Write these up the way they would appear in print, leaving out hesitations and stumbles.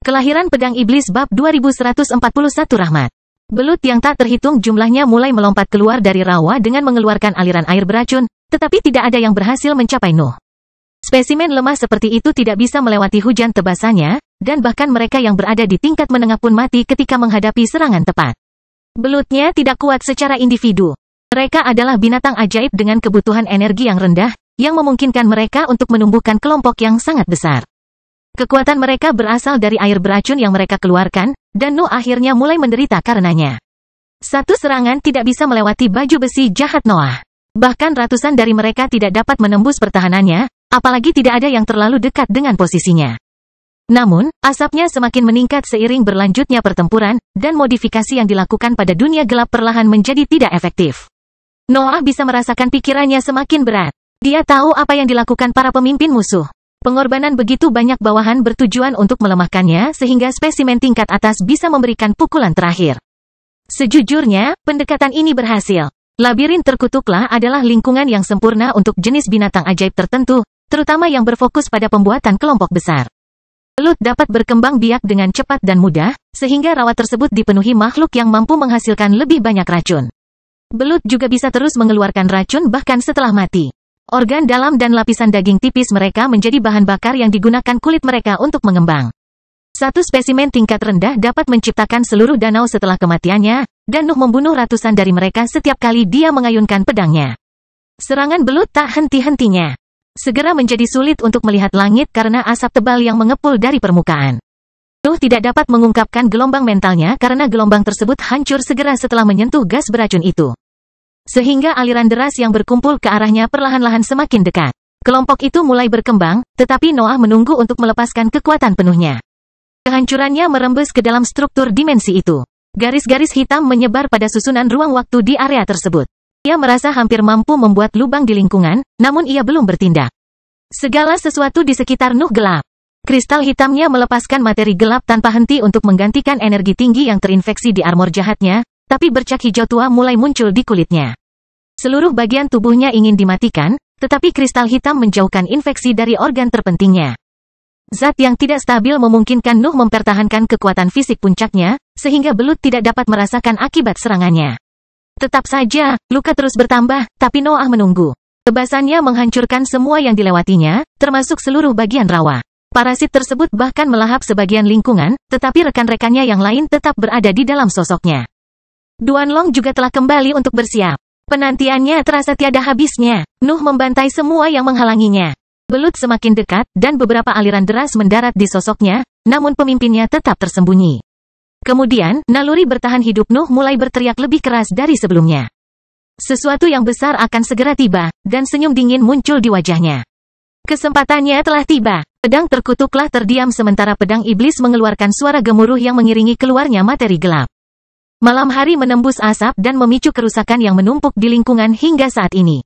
Kelahiran Pedang Iblis bab 2141 Rahmat. Belut yang tak terhitung jumlahnya mulai melompat keluar dari rawa dengan mengeluarkan aliran air beracun, tetapi tidak ada yang berhasil mencapai Nuh. Spesimen lemah seperti itu tidak bisa melewati hujan tebasannya, dan bahkan mereka yang berada di tingkat menengah pun mati ketika menghadapi serangan tepat. Belutnya tidak kuat secara individu. Mereka adalah binatang ajaib dengan kebutuhan energi yang rendah, yang memungkinkan mereka untuk menumbuhkan kelompok yang sangat besar. Kekuatan mereka berasal dari air beracun yang mereka keluarkan, dan Nuh akhirnya mulai menderita karenanya. Satu serangan tidak bisa melewati baju besi jahat Noah. Bahkan ratusan dari mereka tidak dapat menembus pertahanannya, apalagi tidak ada yang terlalu dekat dengan posisinya. Namun, asapnya semakin meningkat seiring berlanjutnya pertempuran, dan modifikasi yang dilakukan pada dunia gelap perlahan menjadi tidak efektif. Noah bisa merasakan pikirannya semakin berat. Dia tahu apa yang dilakukan para pemimpin musuh. Pengorbanan begitu banyak bawahan bertujuan untuk melemahkannya sehingga spesimen tingkat atas bisa memberikan pukulan terakhir. Sejujurnya, pendekatan ini berhasil. Labirin terkutuklah adalah lingkungan yang sempurna untuk jenis binatang ajaib tertentu, terutama yang berfokus pada pembuatan kelompok besar. Belut dapat berkembang biak dengan cepat dan mudah, sehingga rawa tersebut dipenuhi makhluk yang mampu menghasilkan lebih banyak racun. Belut juga bisa terus mengeluarkan racun bahkan setelah mati. Organ dalam dan lapisan daging tipis mereka menjadi bahan bakar yang digunakan kulit mereka untuk mengembang. Satu spesimen tingkat rendah dapat menciptakan seluruh danau setelah kematiannya, dan Nuh membunuh ratusan dari mereka setiap kali dia mengayunkan pedangnya. Serangan belut tak henti-hentinya. Segera menjadi sulit untuk melihat langit karena asap tebal yang mengepul dari permukaan. Nuh tidak dapat mengungkapkan gelombang mentalnya karena gelombang tersebut hancur segera setelah menyentuh gas beracun itu. Sehingga aliran deras yang berkumpul ke arahnya perlahan-lahan semakin dekat. Kelompok itu mulai berkembang, tetapi Noah menunggu untuk melepaskan kekuatan penuhnya. Kehancurannya merembes ke dalam struktur dimensi itu. Garis-garis hitam menyebar pada susunan ruang waktu di area tersebut. Ia merasa hampir mampu membuat lubang di lingkungan, namun ia belum bertindak. Segala sesuatu di sekitar Nuh gelap. Kristal hitamnya melepaskan materi gelap tanpa henti untuk menggantikan energi tinggi yang terinfeksi di armor jahatnya, tapi bercak hijau tua mulai muncul di kulitnya. Seluruh bagian tubuhnya ingin dimatikan, tetapi kristal hitam menjauhkan infeksi dari organ terpentingnya. Zat yang tidak stabil memungkinkan Nuh mempertahankan kekuatan fisik puncaknya, sehingga belut tidak dapat merasakan akibat serangannya. Tetap saja, luka terus bertambah, tapi Noah menunggu. Tebasannya menghancurkan semua yang dilewatinya, termasuk seluruh bagian rawa. Parasit tersebut bahkan melahap sebagian lingkungan, tetapi rekan-rekannya yang lain tetap berada di dalam sosoknya. Duanlong juga telah kembali untuk bersiap. Penantiannya terasa tiada habisnya. Nuh membantai semua yang menghalanginya. Belut semakin dekat, dan beberapa aliran deras mendarat di sosoknya, namun pemimpinnya tetap tersembunyi. Kemudian, naluri bertahan hidup Nuh mulai berteriak lebih keras dari sebelumnya. Sesuatu yang besar akan segera tiba, dan senyum dingin muncul di wajahnya. Kesempatannya telah tiba. Pedang terkutuklah terdiam sementara pedang iblis mengeluarkan suara gemuruh yang mengiringi keluarnya materi gelap. Malam hari menembus asap dan memicu kerusakan yang menumpuk di lingkungan hingga saat ini.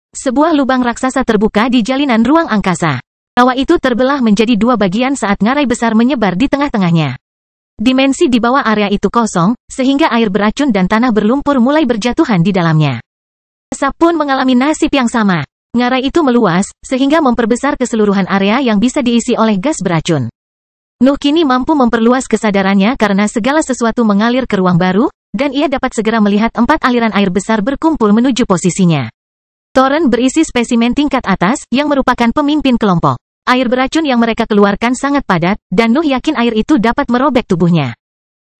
Sebuah lubang raksasa terbuka di jalinan ruang angkasa. Rawa itu terbelah menjadi dua bagian saat ngarai besar menyebar di tengah-tengahnya. Dimensi di bawah area itu kosong, sehingga air beracun dan tanah berlumpur mulai berjatuhan di dalamnya. Asap pun mengalami nasib yang sama. Ngarai itu meluas, sehingga memperbesar keseluruhan area yang bisa diisi oleh gas beracun. Nuh kini mampu memperluas kesadarannya karena segala sesuatu mengalir ke ruang baru, dan ia dapat segera melihat 4 aliran air besar berkumpul menuju posisinya. Toren berisi spesimen tingkat atas, yang merupakan pemimpin kelompok. Air beracun yang mereka keluarkan sangat padat, dan Nuh yakin air itu dapat merobek tubuhnya.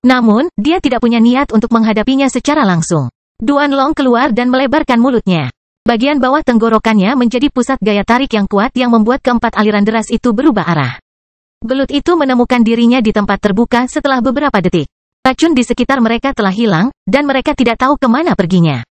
Namun, dia tidak punya niat untuk menghadapinya secara langsung. Duanlong keluar dan melebarkan mulutnya. Bagian bawah tenggorokannya menjadi pusat gaya tarik yang kuat yang membuat keempat aliran deras itu berubah arah. Belut itu menemukan dirinya di tempat terbuka setelah beberapa detik. Racun di sekitar mereka telah hilang, dan mereka tidak tahu kemana perginya.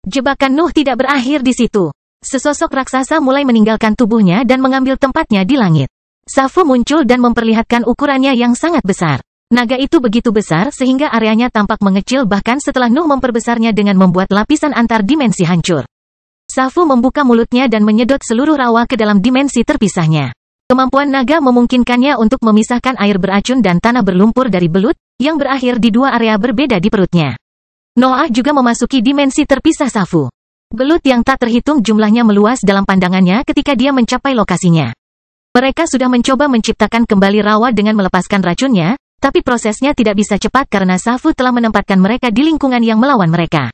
Jebakan Nuh tidak berakhir di situ. Sesosok raksasa mulai meninggalkan tubuhnya dan mengambil tempatnya di langit. Safu muncul dan memperlihatkan ukurannya yang sangat besar. Naga itu begitu besar sehingga areanya tampak mengecil bahkan setelah Nuh memperbesarnya dengan membuat lapisan antar dimensi hancur. Safu membuka mulutnya dan menyedot seluruh rawa ke dalam dimensi terpisahnya. Kemampuan naga memungkinkannya untuk memisahkan air beracun dan tanah berlumpur dari belut, yang berakhir di dua area berbeda di perutnya. Noah juga memasuki dimensi terpisah Safu. Belut yang tak terhitung jumlahnya meluas dalam pandangannya ketika dia mencapai lokasinya. Mereka sudah mencoba menciptakan kembali rawa dengan melepaskan racunnya, tapi prosesnya tidak bisa cepat karena Safu telah menempatkan mereka di lingkungan yang melawan mereka.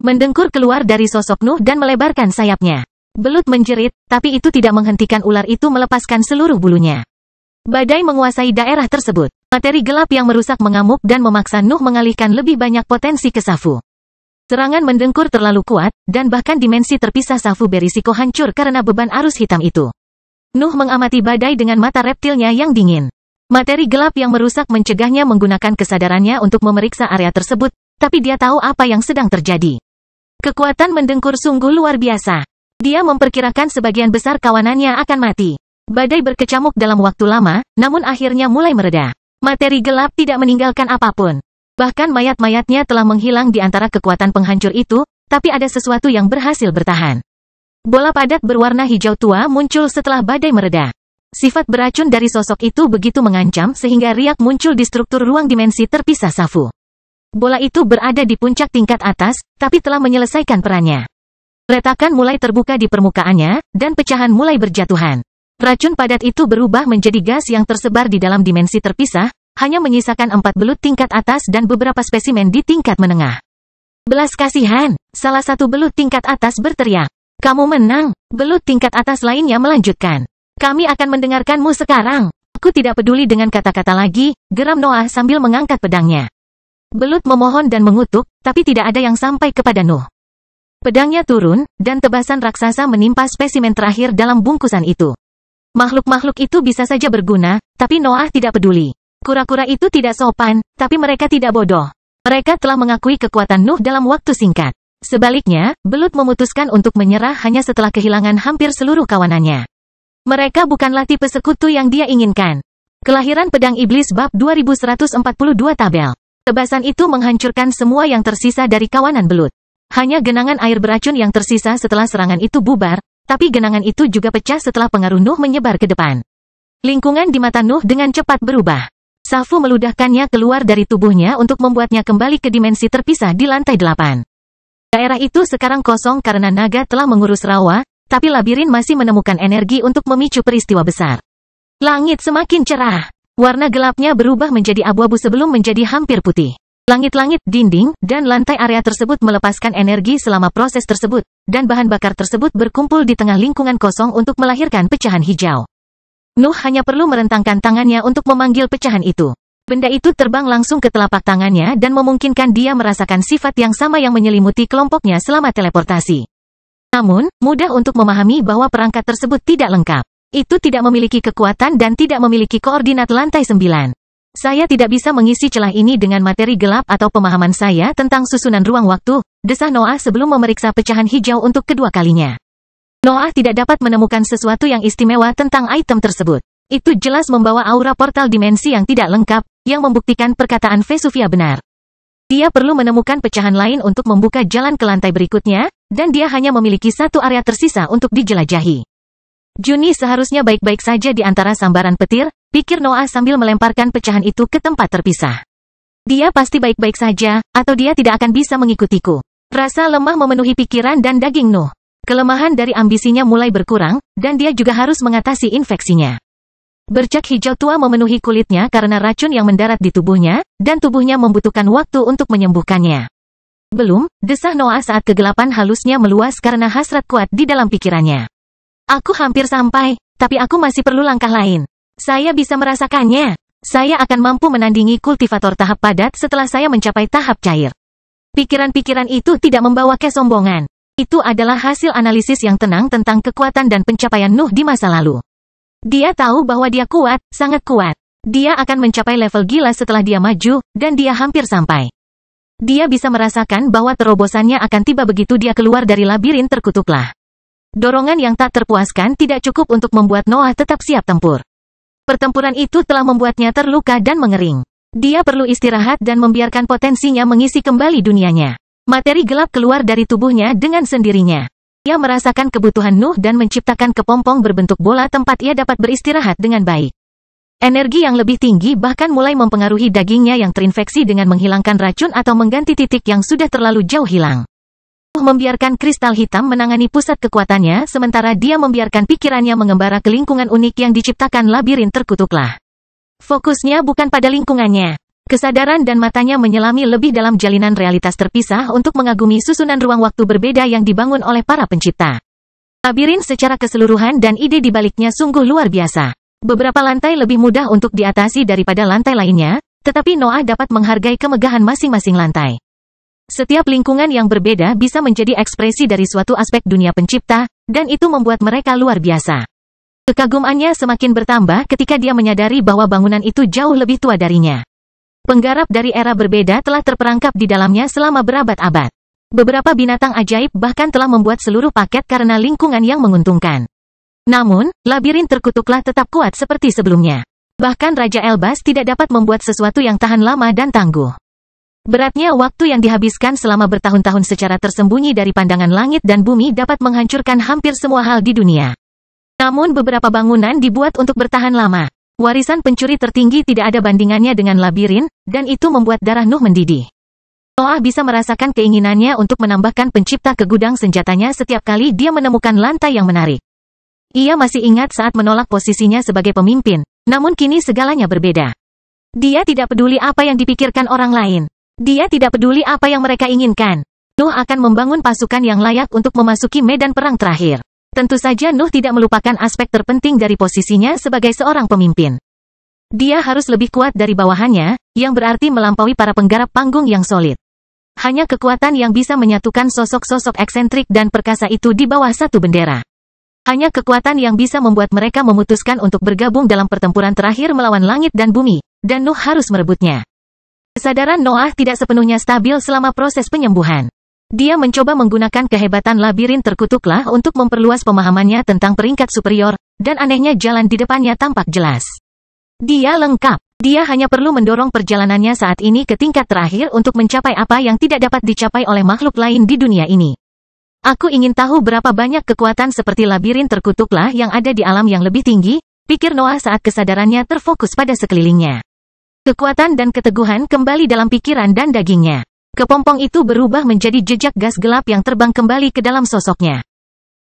Mendengkur keluar dari sosok Nuh dan melebarkan sayapnya. Belut menjerit, tapi itu tidak menghentikan ular itu melepaskan seluruh bulunya. Badai menguasai daerah tersebut. Materi gelap yang merusak mengamuk dan memaksa Nuh mengalihkan lebih banyak potensi ke Safu. Serangan mendengkur terlalu kuat, dan bahkan dimensi terpisah Safu berisiko hancur karena beban arus hitam itu. Nuh mengamati badai dengan mata reptilnya yang dingin. Materi gelap yang merusak mencegahnya menggunakan kesadarannya untuk memeriksa area tersebut, tapi dia tahu apa yang sedang terjadi. Kekuatan mendengkur sungguh luar biasa. Dia memperkirakan sebagian besar kawanannya akan mati. Badai berkecamuk dalam waktu lama, namun akhirnya mulai mereda. Materi gelap tidak meninggalkan apapun. Bahkan mayat-mayatnya telah menghilang di antara kekuatan penghancur itu, tapi ada sesuatu yang berhasil bertahan. Bola padat berwarna hijau tua muncul setelah badai mereda. Sifat beracun dari sosok itu begitu mengancam sehingga riak muncul di struktur ruang dimensi terpisah Safu. Bola itu berada di puncak tingkat atas, tapi telah menyelesaikan perannya. Retakan mulai terbuka di permukaannya, dan pecahan mulai berjatuhan. Racun padat itu berubah menjadi gas yang tersebar di dalam dimensi terpisah, hanya menyisakan 4 belut tingkat atas dan beberapa spesimen di tingkat menengah. Belas kasihan, salah satu belut tingkat atas berteriak. Kamu menang, belut tingkat atas lainnya melanjutkan. Kami akan mendengarkanmu sekarang. Aku tidak peduli dengan kata-kata lagi, geram Noah sambil mengangkat pedangnya. Belut memohon dan mengutuk, tapi tidak ada yang sampai kepada Nuh. Pedangnya turun, dan tebasan raksasa menimpa spesimen terakhir dalam bungkusan itu. Makhluk-makhluk itu bisa saja berguna, tapi Noah tidak peduli. Kura-kura itu tidak sopan, tapi mereka tidak bodoh. Mereka telah mengakui kekuatan Nuh dalam waktu singkat. Sebaliknya, belut memutuskan untuk menyerah hanya setelah kehilangan hampir seluruh kawanannya. Mereka bukanlah tipe sekutu yang dia inginkan. Kelahiran Pedang Iblis bab 2142 tabel. Tebasan itu menghancurkan semua yang tersisa dari kawanan belut. Hanya genangan air beracun yang tersisa setelah serangan itu bubar, tapi genangan itu juga pecah setelah pengaruh Nuh menyebar ke depan. Lingkungan di mata Nuh dengan cepat berubah. Safu meludahkannya keluar dari tubuhnya untuk membuatnya kembali ke dimensi terpisah di lantai 8. Daerah itu sekarang kosong karena naga telah mengurus rawa, tapi labirin masih menemukan energi untuk memicu peristiwa besar. Langit semakin cerah. Warna gelapnya berubah menjadi abu-abu sebelum menjadi hampir putih. Langit-langit, dinding, dan lantai area tersebut melepaskan energi selama proses tersebut, dan bahan bakar tersebut berkumpul di tengah lingkungan kosong untuk melahirkan pecahan hijau. Nuh hanya perlu merentangkan tangannya untuk memanggil pecahan itu. Benda itu terbang langsung ke telapak tangannya dan memungkinkan dia merasakan sifat yang sama yang menyelimuti kelompoknya selama teleportasi. Namun, mudah untuk memahami bahwa perangkat tersebut tidak lengkap. Itu tidak memiliki kekuatan dan tidak memiliki koordinat lantai 9. Saya tidak bisa mengisi celah ini dengan materi gelap atau pemahaman saya tentang susunan ruang waktu, desah Noah sebelum memeriksa pecahan hijau untuk kedua kalinya. Noah tidak dapat menemukan sesuatu yang istimewa tentang item tersebut. Itu jelas membawa aura portal dimensi yang tidak lengkap, yang membuktikan perkataan Vesuvia benar. Dia perlu menemukan pecahan lain untuk membuka jalan ke lantai berikutnya, dan dia hanya memiliki satu area tersisa untuk dijelajahi. Juni seharusnya baik-baik saja di antara sambaran petir, pikir Noah sambil melemparkan pecahan itu ke tempat terpisah. Dia pasti baik-baik saja, atau dia tidak akan bisa mengikutiku. Rasa lemah memenuhi pikiran dan daging Nuh. Kelemahan dari ambisinya mulai berkurang, dan dia juga harus mengatasi infeksinya. Bercak hijau tua memenuhi kulitnya karena racun yang mendarat di tubuhnya, dan tubuhnya membutuhkan waktu untuk menyembuhkannya. Belum, desah Noah saat kegelapan halusnya meluas karena hasrat kuat di dalam pikirannya. Aku hampir sampai, tapi aku masih perlu langkah lain. Saya bisa merasakannya. Saya akan mampu menandingi kultivator tahap padat setelah saya mencapai tahap cair. Pikiran-pikiran itu tidak membawa kesombongan. Itu adalah hasil analisis yang tenang tentang kekuatan dan pencapaian Nuh di masa lalu. Dia tahu bahwa dia kuat, sangat kuat. Dia akan mencapai level gila setelah dia maju, dan dia hampir sampai. Dia bisa merasakan bahwa terobosannya akan tiba begitu dia keluar dari labirin terkutuklah. Dorongan yang tak terpuaskan tidak cukup untuk membuat Noah tetap siap tempur. Pertempuran itu telah membuatnya terluka dan mengering. Dia perlu istirahat dan membiarkan potensinya mengisi kembali dunianya. Materi gelap keluar dari tubuhnya dengan sendirinya. Ia merasakan kebutuhan Nuh dan menciptakan kepompong berbentuk bola tempat ia dapat beristirahat dengan baik. Energi yang lebih tinggi bahkan mulai mempengaruhi dagingnya yang terinfeksi dengan menghilangkan racun atau mengganti titik yang sudah terlalu jauh hilang. Membiarkan kristal hitam menangani pusat kekuatannya sementara dia membiarkan pikirannya mengembara ke lingkungan unik yang diciptakan labirin terkutuklah. Fokusnya bukan pada lingkungannya. Kesadaran dan matanya menyelami lebih dalam jalinan realitas terpisah untuk mengagumi susunan ruang waktu berbeda yang dibangun oleh para pencipta. Labirin secara keseluruhan dan ide di baliknya sungguh luar biasa. Beberapa lantai lebih mudah untuk diatasi daripada lantai lainnya, tetapi Noah dapat menghargai kemegahan masing-masing lantai. Setiap lingkungan yang berbeda bisa menjadi ekspresi dari suatu aspek dunia pencipta, dan itu membuat mereka luar biasa. Kekagumannya semakin bertambah ketika dia menyadari bahwa bangunan itu jauh lebih tua darinya. Penggarap dari era berbeda telah terperangkap di dalamnya selama berabad-abad. Beberapa binatang ajaib bahkan telah membuat seluruh paket karena lingkungan yang menguntungkan. Namun, labirin terkutuklah tetap kuat seperti sebelumnya. Bahkan Raja Elbas tidak dapat membuat sesuatu yang tahan lama dan tangguh. Beratnya waktu yang dihabiskan selama bertahun-tahun secara tersembunyi dari pandangan langit dan bumi dapat menghancurkan hampir semua hal di dunia. Namun beberapa bangunan dibuat untuk bertahan lama. Warisan pencuri tertinggi tidak ada bandingannya dengan labirin, dan itu membuat darah Nuh mendidih. Noah bisa merasakan keinginannya untuk menambahkan pencipta ke gudang senjatanya setiap kali dia menemukan lantai yang menarik. Ia masih ingat saat menolak posisinya sebagai pemimpin, namun kini segalanya berbeda. Dia tidak peduli apa yang dipikirkan orang lain. Dia tidak peduli apa yang mereka inginkan. Nuh akan membangun pasukan yang layak untuk memasuki medan perang terakhir. Tentu saja Nuh tidak melupakan aspek terpenting dari posisinya sebagai seorang pemimpin. Dia harus lebih kuat dari bawahannya, yang berarti melampaui para penggarap panggung yang solid. Hanya kekuatan yang bisa menyatukan sosok-sosok eksentrik dan perkasa itu di bawah satu bendera. Hanya kekuatan yang bisa membuat mereka memutuskan untuk bergabung dalam pertempuran terakhir melawan langit dan bumi, dan Nuh harus merebutnya. Kesadaran Noah tidak sepenuhnya stabil selama proses penyembuhan. Dia mencoba menggunakan kehebatan labirin terkutuklah untuk memperluas pemahamannya tentang peringkat superior, dan anehnya jalan di depannya tampak jelas. Dia lengkap. Dia hanya perlu mendorong perjalanannya saat ini ke tingkat terakhir untuk mencapai apa yang tidak dapat dicapai oleh makhluk lain di dunia ini. Aku ingin tahu berapa banyak kekuatan seperti labirin terkutuklah yang ada di alam yang lebih tinggi, pikir Noah saat kesadarannya terfokus pada sekelilingnya. Kekuatan dan keteguhan kembali dalam pikiran dan dagingnya. Kepompong itu berubah menjadi jejak gas gelap yang terbang kembali ke dalam sosoknya.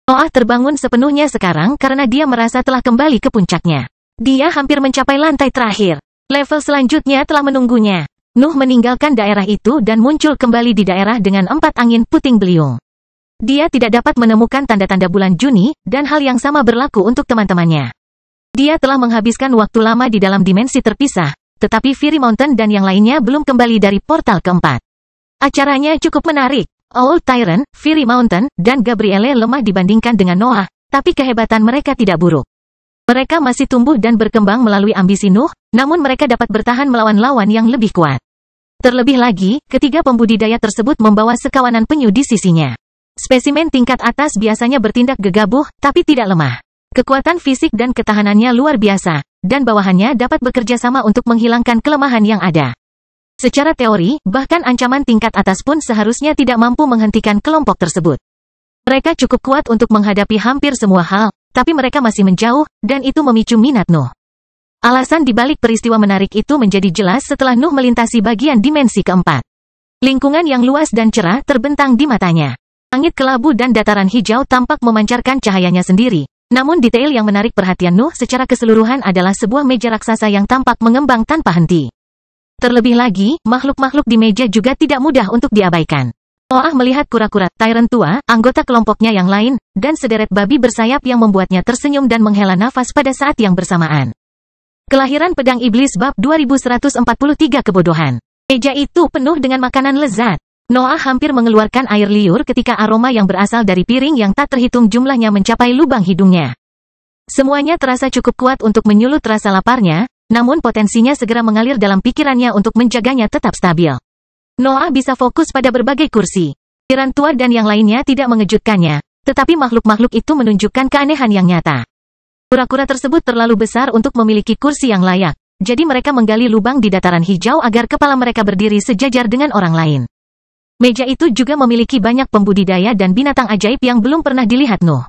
Noah terbangun sepenuhnya sekarang karena dia merasa telah kembali ke puncaknya. Dia hampir mencapai lantai terakhir. Level selanjutnya telah menunggunya. Nuh meninggalkan daerah itu dan muncul kembali di daerah dengan 4 angin puting beliung. Dia tidak dapat menemukan tanda-tanda bulan Juni, dan hal yang sama berlaku untuk teman-temannya. Dia telah menghabiskan waktu lama di dalam dimensi terpisah, tetapi Fury Mountain dan yang lainnya belum kembali dari portal keempat. Acaranya cukup menarik. Old Tyrant, Fury Mountain, dan Gabrielle lemah dibandingkan dengan Noah, tapi kehebatan mereka tidak buruk. Mereka masih tumbuh dan berkembang melalui ambisi Nuh, namun mereka dapat bertahan melawan lawan yang lebih kuat. Terlebih lagi, ketiga pembudidaya tersebut membawa sekawanan penyu di sisinya. Spesimen tingkat atas biasanya bertindak gegabah, tapi tidak lemah. Kekuatan fisik dan ketahanannya luar biasa, dan bawahannya dapat bekerja sama untuk menghilangkan kelemahan yang ada. Secara teori, bahkan ancaman tingkat atas pun seharusnya tidak mampu menghentikan kelompok tersebut. Mereka cukup kuat untuk menghadapi hampir semua hal, tapi mereka masih menjauh, dan itu memicu minat Nuh. Alasan dibalik peristiwa menarik itu menjadi jelas setelah Nuh melintasi bagian dimensi keempat. Lingkungan yang luas dan cerah terbentang di matanya. Langit kelabu dan dataran hijau tampak memancarkan cahayanya sendiri. Namun detail yang menarik perhatian Nuh secara keseluruhan adalah sebuah meja raksasa yang tampak mengembang tanpa henti. Terlebih lagi, makhluk-makhluk di meja juga tidak mudah untuk diabaikan. Noah melihat kura-kura Tyrant tua, anggota kelompoknya yang lain, dan sederet babi bersayap yang membuatnya tersenyum dan menghela nafas pada saat yang bersamaan. Kelahiran Pedang Iblis Bab 2143 Kebodohan. Meja itu penuh dengan makanan lezat. Noah hampir mengeluarkan air liur ketika aroma yang berasal dari piring yang tak terhitung jumlahnya mencapai lubang hidungnya. Semuanya terasa cukup kuat untuk menyulut rasa laparnya, namun potensinya segera mengalir dalam pikirannya untuk menjaganya tetap stabil. Noah bisa fokus pada berbagai kursi. Piran tua dan yang lainnya tidak mengejutkannya, tetapi makhluk-makhluk itu menunjukkan keanehan yang nyata. Kura-kura tersebut terlalu besar untuk memiliki kursi yang layak, jadi mereka menggali lubang di dataran hijau agar kepala mereka berdiri sejajar dengan orang lain. Meja itu juga memiliki banyak pembudidaya dan binatang ajaib yang belum pernah dilihat Nuh.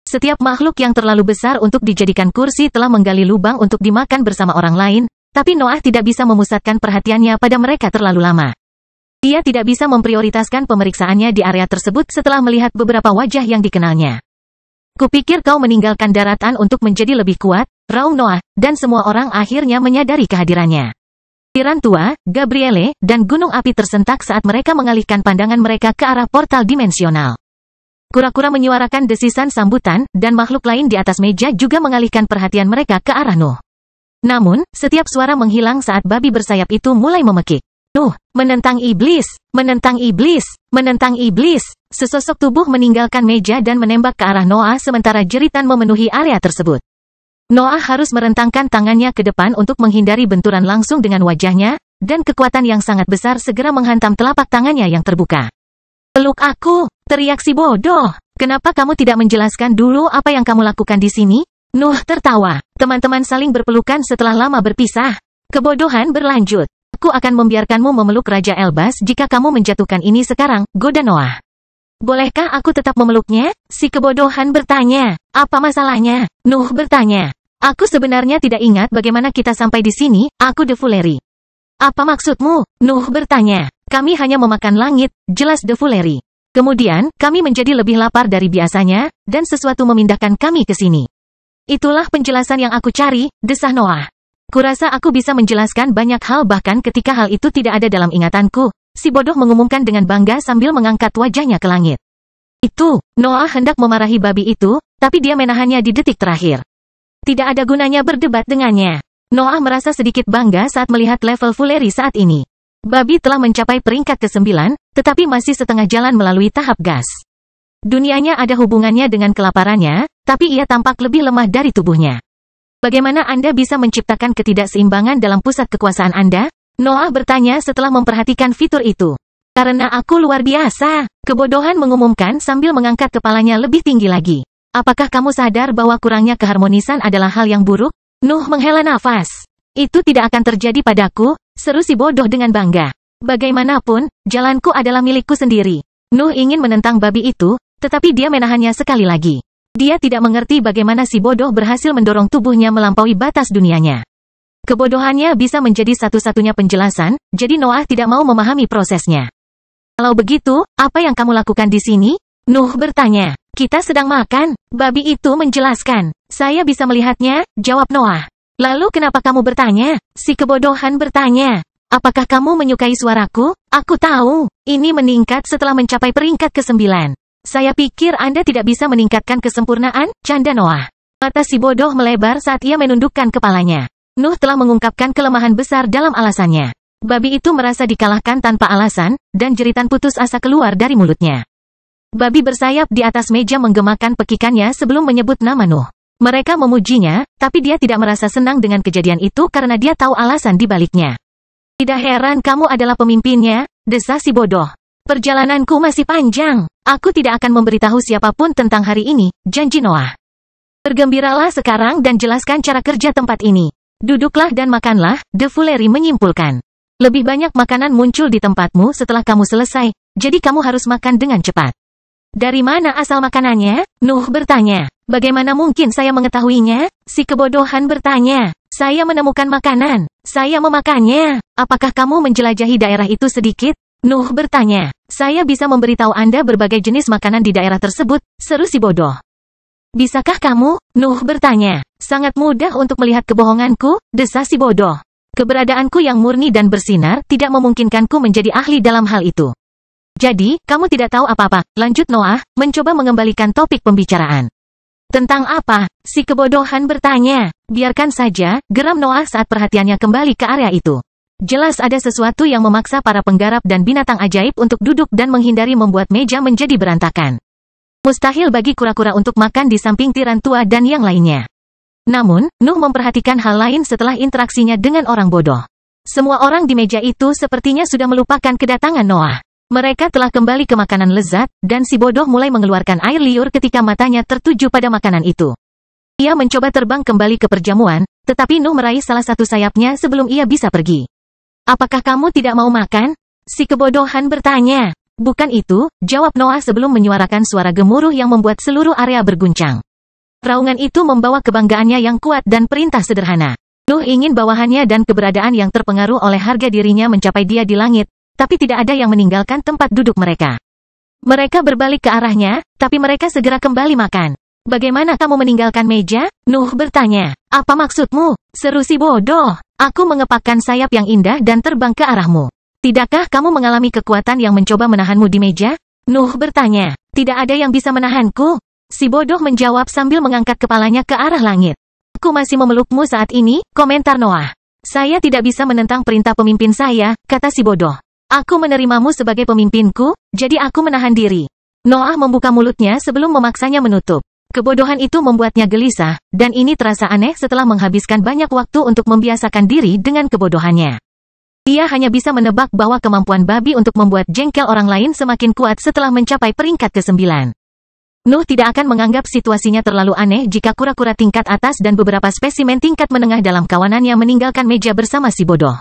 Setiap makhluk yang terlalu besar untuk dijadikan kursi telah menggali lubang untuk dimakan bersama orang lain, tapi Noah tidak bisa memusatkan perhatiannya pada mereka terlalu lama. Dia tidak bisa memprioritaskan pemeriksaannya di area tersebut setelah melihat beberapa wajah yang dikenalnya. Kupikir kau meninggalkan daratan untuk menjadi lebih kuat, raung Noah, dan semua orang akhirnya menyadari kehadirannya. Tiran tua, Gabriele, dan gunung api tersentak saat mereka mengalihkan pandangan mereka ke arah portal dimensional. Kura-kura menyuarakan desisan sambutan, dan makhluk lain di atas meja juga mengalihkan perhatian mereka ke arah Nuh. Namun, setiap suara menghilang saat babi bersayap itu mulai memekik. Nuh, menentang iblis, menentang iblis, menentang iblis. Sesosok tubuh meninggalkan meja dan menembak ke arah Noah sementara jeritan memenuhi area tersebut. Noah harus merentangkan tangannya ke depan untuk menghindari benturan langsung dengan wajahnya, dan kekuatan yang sangat besar segera menghantam telapak tangannya yang terbuka. Peluk aku, teriak si bodoh. Kenapa kamu tidak menjelaskan dulu apa yang kamu lakukan di sini? Nuh tertawa. Teman-teman saling berpelukan setelah lama berpisah. Kebodohan berlanjut. Aku akan membiarkanmu memeluk Raja Elbas jika kamu menjatuhkan ini sekarang, goda Noah. Bolehkah aku tetap memeluknya? Si kebodohan bertanya. Apa masalahnya? Nuh bertanya. Aku sebenarnya tidak ingat bagaimana kita sampai di sini, aku De Fuleri. Apa maksudmu? Nuh bertanya. Kami hanya memakan langit, jelas De Fuleri. Kemudian, kami menjadi lebih lapar dari biasanya, dan sesuatu memindahkan kami ke sini. Itulah penjelasan yang aku cari, desah Noah. Kurasa aku bisa menjelaskan banyak hal bahkan ketika hal itu tidak ada dalam ingatanku, si bodoh mengumumkan dengan bangga sambil mengangkat wajahnya ke langit. Itu, Noah hendak memarahi babi itu, tapi dia menahannya di detik terakhir. Tidak ada gunanya berdebat dengannya. Noah merasa sedikit bangga saat melihat level Fuleri saat ini. Babi telah mencapai peringkat ke-9, tetapi masih setengah jalan melalui tahap gas. Dunianya ada hubungannya dengan kelaparannya, tapi ia tampak lebih lemah dari tubuhnya. Bagaimana Anda bisa menciptakan ketidakseimbangan dalam pusat kekuasaan Anda? Noah bertanya setelah memperhatikan fitur itu. Karena aku luar biasa, kebodohan mengumumkan sambil mengangkat kepalanya lebih tinggi lagi. Apakah kamu sadar bahwa kurangnya keharmonisan adalah hal yang buruk? Nuh menghela nafas. Itu tidak akan terjadi padaku, seru si bodoh dengan bangga. Bagaimanapun, jalanku adalah milikku sendiri. Nuh ingin menentang babi itu, tetapi dia menahannya sekali lagi. Dia tidak mengerti bagaimana si bodoh berhasil mendorong tubuhnya melampaui batas dunianya. Kebodohannya bisa menjadi satu-satunya penjelasan, jadi Noah tidak mau memahami prosesnya. Kalau begitu, apa yang kamu lakukan di sini? Nuh bertanya. Kita sedang makan, babi itu menjelaskan. Saya bisa melihatnya, jawab Noah. Lalu kenapa kamu bertanya? Si kebodohan bertanya. Apakah kamu menyukai suaraku? Aku tahu, ini meningkat setelah mencapai peringkat ke-9. Saya pikir Anda tidak bisa meningkatkan kesempurnaan, canda Noah. Mata si bodoh melebar saat ia menundukkan kepalanya. Nuh telah mengungkapkan kelemahan besar dalam alasannya. Babi itu merasa dikalahkan tanpa alasan, dan jeritan putus asa keluar dari mulutnya. Babi bersayap di atas meja menggemakan pekikannya sebelum menyebut nama Nuh. Mereka memujinya, tapi dia tidak merasa senang dengan kejadian itu karena dia tahu alasan di baliknya. Tidak heran kamu adalah pemimpinnya, desah si bodoh. Perjalananku masih panjang. Aku tidak akan memberitahu siapapun tentang hari ini, janji Noah. Bergembiralah sekarang dan jelaskan cara kerja tempat ini. Duduklah dan makanlah, De Fuleri menyimpulkan. Lebih banyak makanan muncul di tempatmu setelah kamu selesai, jadi kamu harus makan dengan cepat. Dari mana asal makanannya? Nuh bertanya. Bagaimana mungkin saya mengetahuinya? Si kebodohan bertanya. Saya menemukan makanan. Saya memakannya. Apakah kamu menjelajahi daerah itu sedikit? Nuh bertanya. Saya bisa memberitahu Anda berbagai jenis makanan di daerah tersebut, seru si bodoh. Bisakah kamu? Nuh bertanya. Sangat mudah untuk melihat kebohonganku, desah si bodoh. Keberadaanku yang murni dan bersinar tidak memungkinkanku menjadi ahli dalam hal itu. Jadi, kamu tidak tahu apa-apa, lanjut Noah, mencoba mengembalikan topik pembicaraan. Tentang apa? Si kebodohan bertanya. Biarkan saja, geram Noah saat perhatiannya kembali ke area itu. Jelas ada sesuatu yang memaksa para penggarap dan binatang ajaib untuk duduk dan menghindari membuat meja menjadi berantakan. Mustahil bagi kura-kura untuk makan di samping tiran tua dan yang lainnya. Namun, Nuh memperhatikan hal lain setelah interaksinya dengan orang bodoh. Semua orang di meja itu sepertinya sudah melupakan kedatangan Noah. Mereka telah kembali ke makanan lezat, dan si bodoh mulai mengeluarkan air liur ketika matanya tertuju pada makanan itu. Ia mencoba terbang kembali ke perjamuan, tetapi Nuh meraih salah satu sayapnya sebelum ia bisa pergi. Apakah kamu tidak mau makan? Si kebodohan bertanya. Bukan itu, jawab Noah sebelum menyuarakan suara gemuruh yang membuat seluruh area berguncang. Raungan itu membawa kebanggaannya yang kuat dan perintah sederhana. Nuh ingin bawahannya dan keberadaan yang terpengaruh oleh harga dirinya mencapai dia di langit, tapi tidak ada yang meninggalkan tempat duduk mereka. Mereka berbalik ke arahnya, tapi mereka segera kembali makan. Bagaimana kamu meninggalkan meja? Nuh bertanya. Apa maksudmu? Seru si bodoh. Aku mengepakkan sayap yang indah dan terbang ke arahmu. Tidakkah kamu mengalami kekuatan yang mencoba menahanmu di meja? Nuh bertanya. Tidak ada yang bisa menahanku. Si bodoh menjawab sambil mengangkat kepalanya ke arah langit. Aku masih memelukmu saat ini, komentar Noah. Saya tidak bisa menentang perintah pemimpin saya, kata si bodoh. Aku menerimamu sebagai pemimpinku, jadi aku menahan diri. Noah membuka mulutnya sebelum memaksanya menutup. Kebodohan itu membuatnya gelisah, dan ini terasa aneh setelah menghabiskan banyak waktu untuk membiasakan diri dengan kebodohannya. Ia hanya bisa menebak bahwa kemampuan babi untuk membuat jengkel orang lain semakin kuat setelah mencapai peringkat ke-9. Nuh tidak akan menganggap situasinya terlalu aneh jika kura-kura tingkat atas dan beberapa spesimen tingkat menengah dalam kawanannya meninggalkan meja bersama si bodoh.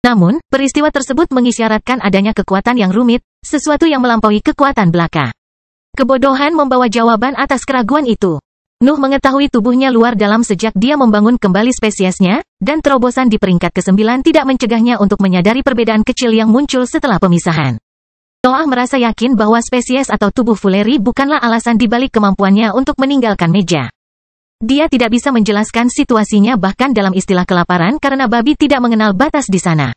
Namun, peristiwa tersebut mengisyaratkan adanya kekuatan yang rumit, sesuatu yang melampaui kekuatan belaka. Kebodohan membawa jawaban atas keraguan itu. Nuh mengetahui tubuhnya luar dalam sejak dia membangun kembali spesiesnya, dan terobosan di peringkat ke-9 tidak mencegahnya untuk menyadari perbedaan kecil yang muncul setelah pemisahan. Noah merasa yakin bahwa spesies atau tubuh Fuleri bukanlah alasan dibalik kemampuannya untuk meninggalkan meja. Dia tidak bisa menjelaskan situasinya bahkan dalam istilah kelaparan karena babi tidak mengenal batas di sana.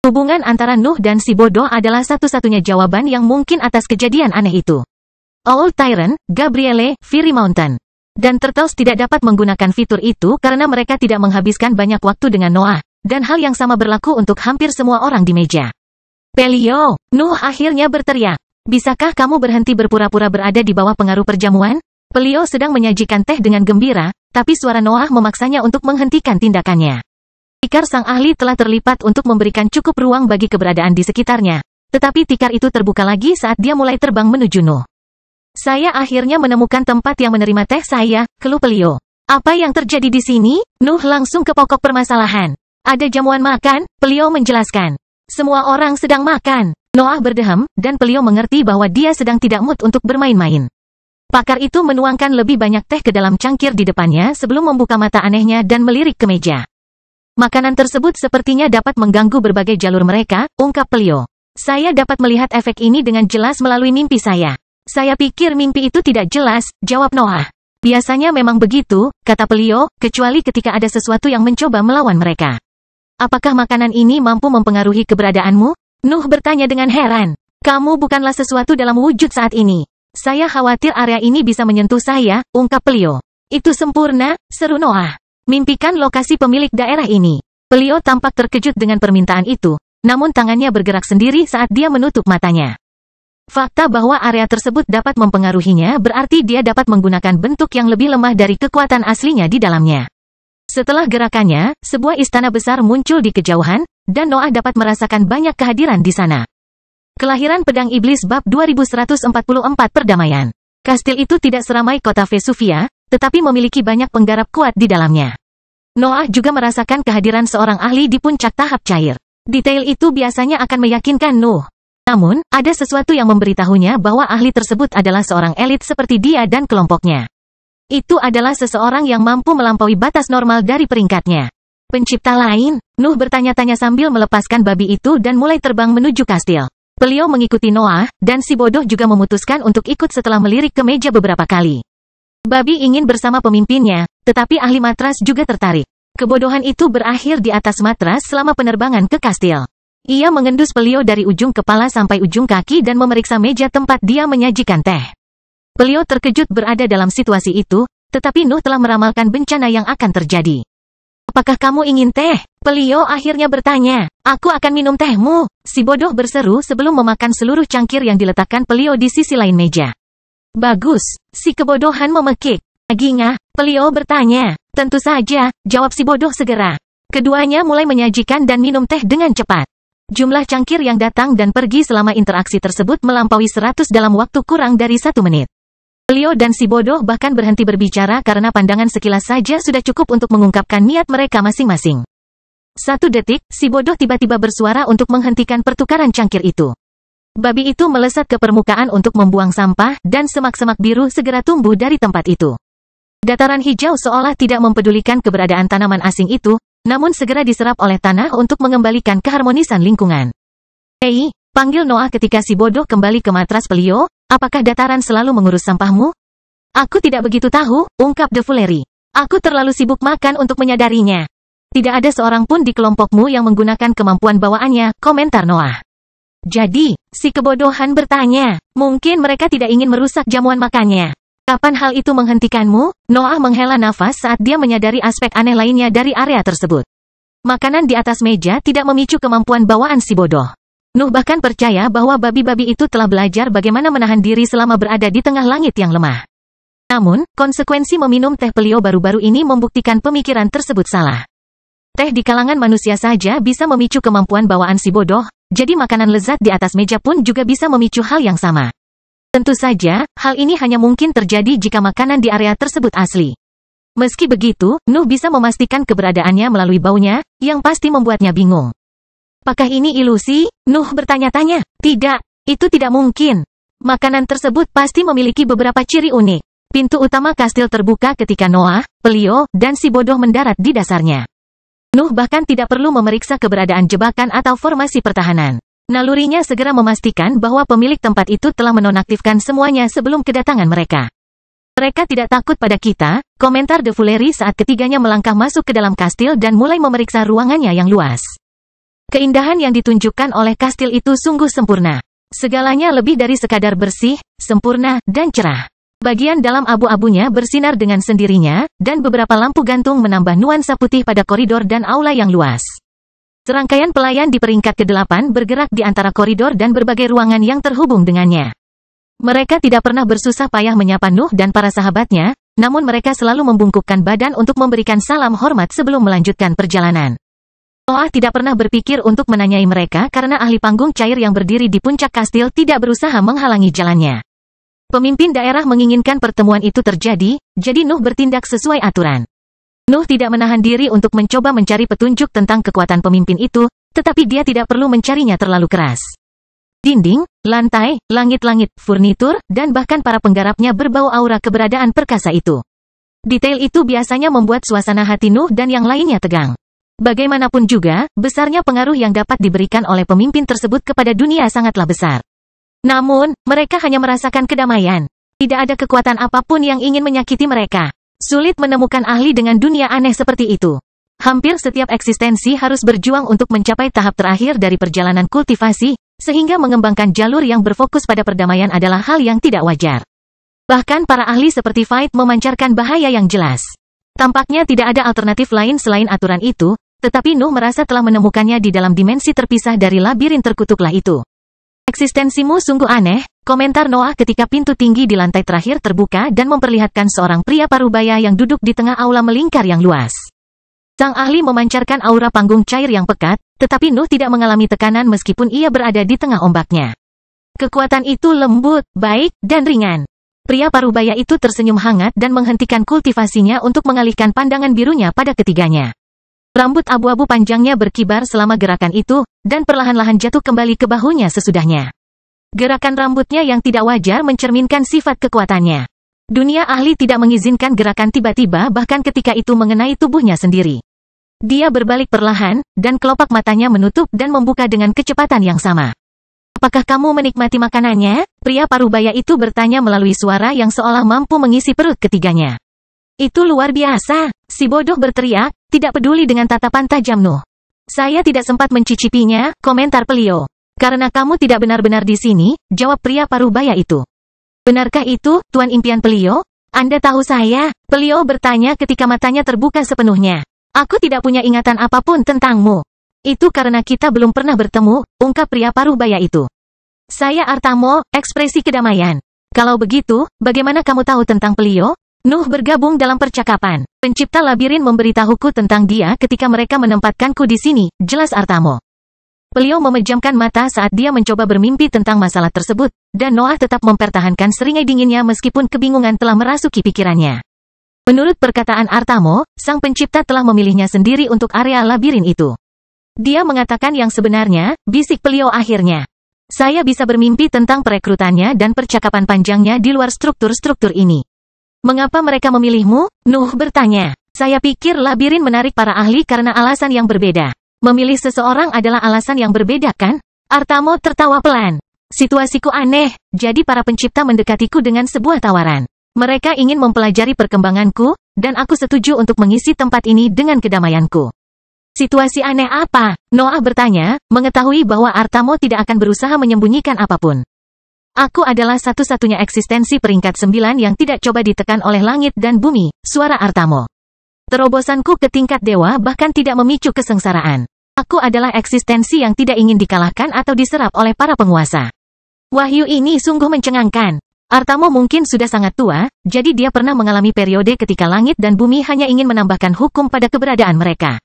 Hubungan antara Nuh dan si bodoh adalah satu-satunya jawaban yang mungkin atas kejadian aneh itu. Owl Tyrant, Gabrielle, Fiery Mountain, dan Turtles tidak dapat menggunakan fitur itu karena mereka tidak menghabiskan banyak waktu dengan Noah, dan hal yang sama berlaku untuk hampir semua orang di meja. Pelio, Nuh akhirnya berteriak. Bisakah kamu berhenti berpura-pura berada di bawah pengaruh perjamuan? Pelio sedang menyajikan teh dengan gembira, tapi suara Noah memaksanya untuk menghentikan tindakannya. Tikar sang ahli telah terlipat untuk memberikan cukup ruang bagi keberadaan di sekitarnya, tetapi tikar itu terbuka lagi saat dia mulai terbang menuju Nuh. Saya akhirnya menemukan tempat yang menerima teh saya, keluh Pelio. Apa yang terjadi di sini? Nuh langsung ke pokok permasalahan. Ada jamuan makan, Pelio menjelaskan. Semua orang sedang makan. Noah berdeham, dan Pelio mengerti bahwa dia sedang tidak mood untuk bermain-main. Pakar itu menuangkan lebih banyak teh ke dalam cangkir di depannya sebelum membuka mata anehnya dan melirik ke meja. Makanan tersebut sepertinya dapat mengganggu berbagai jalur mereka, ungkap Pelio. Saya dapat melihat efek ini dengan jelas melalui mimpi saya. Saya pikir mimpi itu tidak jelas, jawab Noah. Biasanya memang begitu, kata Pelio, kecuali ketika ada sesuatu yang mencoba melawan mereka. Apakah makanan ini mampu mempengaruhi keberadaanmu? Nuh bertanya dengan heran. Kamu bukanlah sesuatu dalam wujud saat ini. Saya khawatir area ini bisa menyentuh saya, ungkap Pelio. Itu sempurna, seru Noah. Mimpikan lokasi pemilik daerah ini. Pelio tampak terkejut dengan permintaan itu, namun tangannya bergerak sendiri saat dia menutup matanya. Fakta bahwa area tersebut dapat mempengaruhinya berarti dia dapat menggunakan bentuk yang lebih lemah dari kekuatan aslinya di dalamnya. Setelah gerakannya, sebuah istana besar muncul di kejauhan, dan Noah dapat merasakan banyak kehadiran di sana. Kelahiran Pedang Iblis Bab 2144 Perdamaian. Kastil itu tidak seramai kota Vesuvia, tetapi memiliki banyak penggarap kuat di dalamnya. Noah juga merasakan kehadiran seorang ahli di puncak tahap cair. Detail itu biasanya akan meyakinkan Nuh. Namun, ada sesuatu yang memberitahunya bahwa ahli tersebut adalah seorang elit seperti dia dan kelompoknya. Itu adalah seseorang yang mampu melampaui batas normal dari peringkatnya. Pencipta lain? Nuh bertanya-tanya sambil melepaskan babi itu dan mulai terbang menuju kastil. Pelio mengikuti Noah, dan si bodoh juga memutuskan untuk ikut setelah melirik ke meja beberapa kali. Babi ingin bersama pemimpinnya, tetapi ahli matras juga tertarik. Kebodohan itu berakhir di atas matras selama penerbangan ke kastil. Ia mengendus Pelio dari ujung kepala sampai ujung kaki dan memeriksa meja tempat dia menyajikan teh. Pelio terkejut berada dalam situasi itu, tetapi Nuh telah meramalkan bencana yang akan terjadi. Apakah kamu ingin teh? Pelio akhirnya bertanya. Aku akan minum tehmu, si bodoh berseru sebelum memakan seluruh cangkir yang diletakkan Pelio di sisi lain meja. Bagus, si kebodohan memekik. Agingah, Pelio bertanya. Tentu saja, jawab si bodoh segera. Keduanya mulai menyajikan dan minum teh dengan cepat. Jumlah cangkir yang datang dan pergi selama interaksi tersebut melampaui 100 dalam waktu kurang dari 1 menit. Pelio dan si bodoh bahkan berhenti berbicara karena pandangan sekilas saja sudah cukup untuk mengungkapkan niat mereka masing-masing. 1 detik, si bodoh tiba-tiba bersuara untuk menghentikan pertukaran cangkir itu. Babi itu melesat ke permukaan untuk membuang sampah, dan semak-semak biru segera tumbuh dari tempat itu. Dataran hijau seolah tidak mempedulikan keberadaan tanaman asing itu, namun segera diserap oleh tanah untuk mengembalikan keharmonisan lingkungan. Hei, panggil Noah ketika si bodoh kembali ke matras Pelio, apakah dataran selalu mengurus sampahmu? Aku tidak begitu tahu, ungkap The Fuleri. Aku terlalu sibuk makan untuk menyadarinya. Tidak ada seorang pun di kelompokmu yang menggunakan kemampuan bawaannya, komentar Noah. Jadi, si kebodohan bertanya, mungkin mereka tidak ingin merusak jamuan makannya. Kapan hal itu menghentikanmu? Noah menghela nafas saat dia menyadari aspek aneh lainnya dari area tersebut. Makanan di atas meja tidak memicu kemampuan bawaan si bodoh. Nuh bahkan percaya bahwa babi-babi itu telah belajar bagaimana menahan diri selama berada di tengah langit yang lemah. Namun, konsekuensi meminum teh Pelio baru-baru ini membuktikan pemikiran tersebut salah. Teh di kalangan manusia saja bisa memicu kemampuan bawaan si bodoh, jadi makanan lezat di atas meja pun juga bisa memicu hal yang sama. Tentu saja, hal ini hanya mungkin terjadi jika makanan di area tersebut asli. Meski begitu, Nuh bisa memastikan keberadaannya melalui baunya, yang pasti membuatnya bingung. Apakah ini ilusi? Nuh bertanya-tanya. Tidak, itu tidak mungkin. Makanan tersebut pasti memiliki beberapa ciri unik. Pintu utama kastil terbuka ketika Noah, Pelio, dan si bodoh mendarat di dasarnya. Nuh bahkan tidak perlu memeriksa keberadaan jebakan atau formasi pertahanan. Nalurinya segera memastikan bahwa pemilik tempat itu telah menonaktifkan semuanya sebelum kedatangan mereka. Mereka tidak takut pada kita, komentar The Fuleri saat ketiganya melangkah masuk ke dalam kastil dan mulai memeriksa ruangannya yang luas. Keindahan yang ditunjukkan oleh kastil itu sungguh sempurna. Segalanya lebih dari sekadar bersih, sempurna, dan cerah. Bagian dalam abu-abunya bersinar dengan sendirinya, dan beberapa lampu gantung menambah nuansa putih pada koridor dan aula yang luas. Serangkaian pelayan di peringkat ke-8 bergerak di antara koridor dan berbagai ruangan yang terhubung dengannya. Mereka tidak pernah bersusah payah menyapa Nuh dan para sahabatnya, namun mereka selalu membungkukkan badan untuk memberikan salam hormat sebelum melanjutkan perjalanan. Noah tidak pernah berpikir untuk menanyai mereka karena ahli panggung cair yang berdiri di puncak kastil tidak berusaha menghalangi jalannya. Pemimpin daerah menginginkan pertemuan itu terjadi, jadi Nuh bertindak sesuai aturan. Nuh tidak menahan diri untuk mencoba mencari petunjuk tentang kekuatan pemimpin itu, tetapi dia tidak perlu mencarinya terlalu keras. Dinding, lantai, langit-langit, furnitur, dan bahkan para penggarapnya berbau aura keberadaan perkasa itu. Detail itu biasanya membuat suasana hati Nuh dan yang lainnya tegang. Bagaimanapun juga, besarnya pengaruh yang dapat diberikan oleh pemimpin tersebut kepada dunia sangatlah besar. Namun, mereka hanya merasakan kedamaian. Tidak ada kekuatan apapun yang ingin menyakiti mereka. Sulit menemukan ahli dengan dunia aneh seperti itu. Hampir setiap eksistensi harus berjuang untuk mencapai tahap terakhir dari perjalanan kultivasi, sehingga mengembangkan jalur yang berfokus pada perdamaian adalah hal yang tidak wajar. Bahkan para ahli seperti Veit memancarkan bahaya yang jelas. Tampaknya tidak ada alternatif lain selain aturan itu, tetapi Nuh merasa telah menemukannya di dalam dimensi terpisah dari labirin terkutuklah itu. Eksistensimu sungguh aneh, komentar Noah ketika pintu tinggi di lantai terakhir terbuka dan memperlihatkan seorang pria parubaya yang duduk di tengah aula melingkar yang luas. Sang ahli memancarkan aura panggung cair yang pekat, tetapi Nuh tidak mengalami tekanan meskipun ia berada di tengah ombaknya. Kekuatan itu lembut, baik, dan ringan. Pria parubaya itu tersenyum hangat dan menghentikan kultivasinya untuk mengalihkan pandangan birunya pada ketiganya. Rambut abu-abu panjangnya berkibar selama gerakan itu, dan perlahan-lahan jatuh kembali ke bahunya sesudahnya. Gerakan rambutnya yang tidak wajar mencerminkan sifat kekuatannya. Dunia ahli tidak mengizinkan gerakan tiba-tiba bahkan ketika itu mengenai tubuhnya sendiri. Dia berbalik perlahan, dan kelopak matanya menutup dan membuka dengan kecepatan yang sama. Apakah kamu menikmati makanannya? Pria parubaya itu bertanya melalui suara yang seolah mampu mengisi perut ketiganya. Itu luar biasa, si bodoh berteriak, tidak peduli dengan tatapan tajam Nuh. Saya tidak sempat mencicipinya, komentar Pelio. Karena kamu tidak benar-benar di sini, jawab pria parubaya itu. Benarkah itu, Tuan Impian Pelio? Anda tahu saya? Pelio bertanya ketika matanya terbuka sepenuhnya. Aku tidak punya ingatan apapun tentangmu. Itu karena kita belum pernah bertemu, ungkap pria parubaya itu. Saya Artamo, ekspresi kedamaian. Kalau begitu, bagaimana kamu tahu tentang Pelio? Nuh bergabung dalam percakapan. Pencipta labirin memberitahuku tentang dia ketika mereka menempatkanku di sini, jelas Artamo. Pelio memejamkan mata saat dia mencoba bermimpi tentang masalah tersebut, dan Noah tetap mempertahankan seringai dinginnya meskipun kebingungan telah merasuki pikirannya. Menurut perkataan Artamo, sang pencipta telah memilihnya sendiri untuk area labirin itu. Dia mengatakan yang sebenarnya, bisik Pelio akhirnya. Saya bisa bermimpi tentang perekrutannya dan percakapan panjangnya di luar struktur-struktur ini. Mengapa mereka memilihmu? Nuh bertanya. Saya pikir labirin menarik para ahli karena alasan yang berbeda. Memilih seseorang adalah alasan yang berbeda kan? Artamo tertawa pelan. Situasiku aneh, jadi para pencipta mendekatiku dengan sebuah tawaran. Mereka ingin mempelajari perkembanganku, dan aku setuju untuk mengisi tempat ini dengan kedamaianku. Situasi aneh apa? Noah bertanya, mengetahui bahwa Artamo tidak akan berusaha menyembunyikan apapun. Aku adalah satu-satunya eksistensi peringkat 9 yang tidak coba ditekan oleh langit dan bumi, suara Artamo. Terobosanku ke tingkat dewa bahkan tidak memicu kesengsaraan. Aku adalah eksistensi yang tidak ingin dikalahkan atau diserap oleh para penguasa. Wahyu ini sungguh mencengangkan. Artamo mungkin sudah sangat tua, jadi dia pernah mengalami periode ketika langit dan bumi hanya ingin menambahkan hukum pada keberadaan mereka.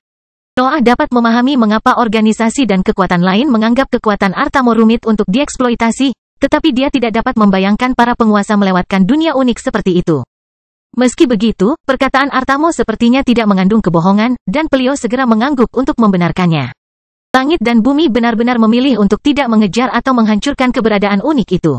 Noah dapat memahami mengapa organisasi dan kekuatan lain menganggap kekuatan Artamo rumit untuk dieksploitasi, tetapi dia tidak dapat membayangkan para penguasa melewatkan dunia unik seperti itu. Meski begitu, perkataan Artamo sepertinya tidak mengandung kebohongan, dan beliau segera mengangguk untuk membenarkannya. Langit dan bumi benar-benar memilih untuk tidak mengejar atau menghancurkan keberadaan unik itu.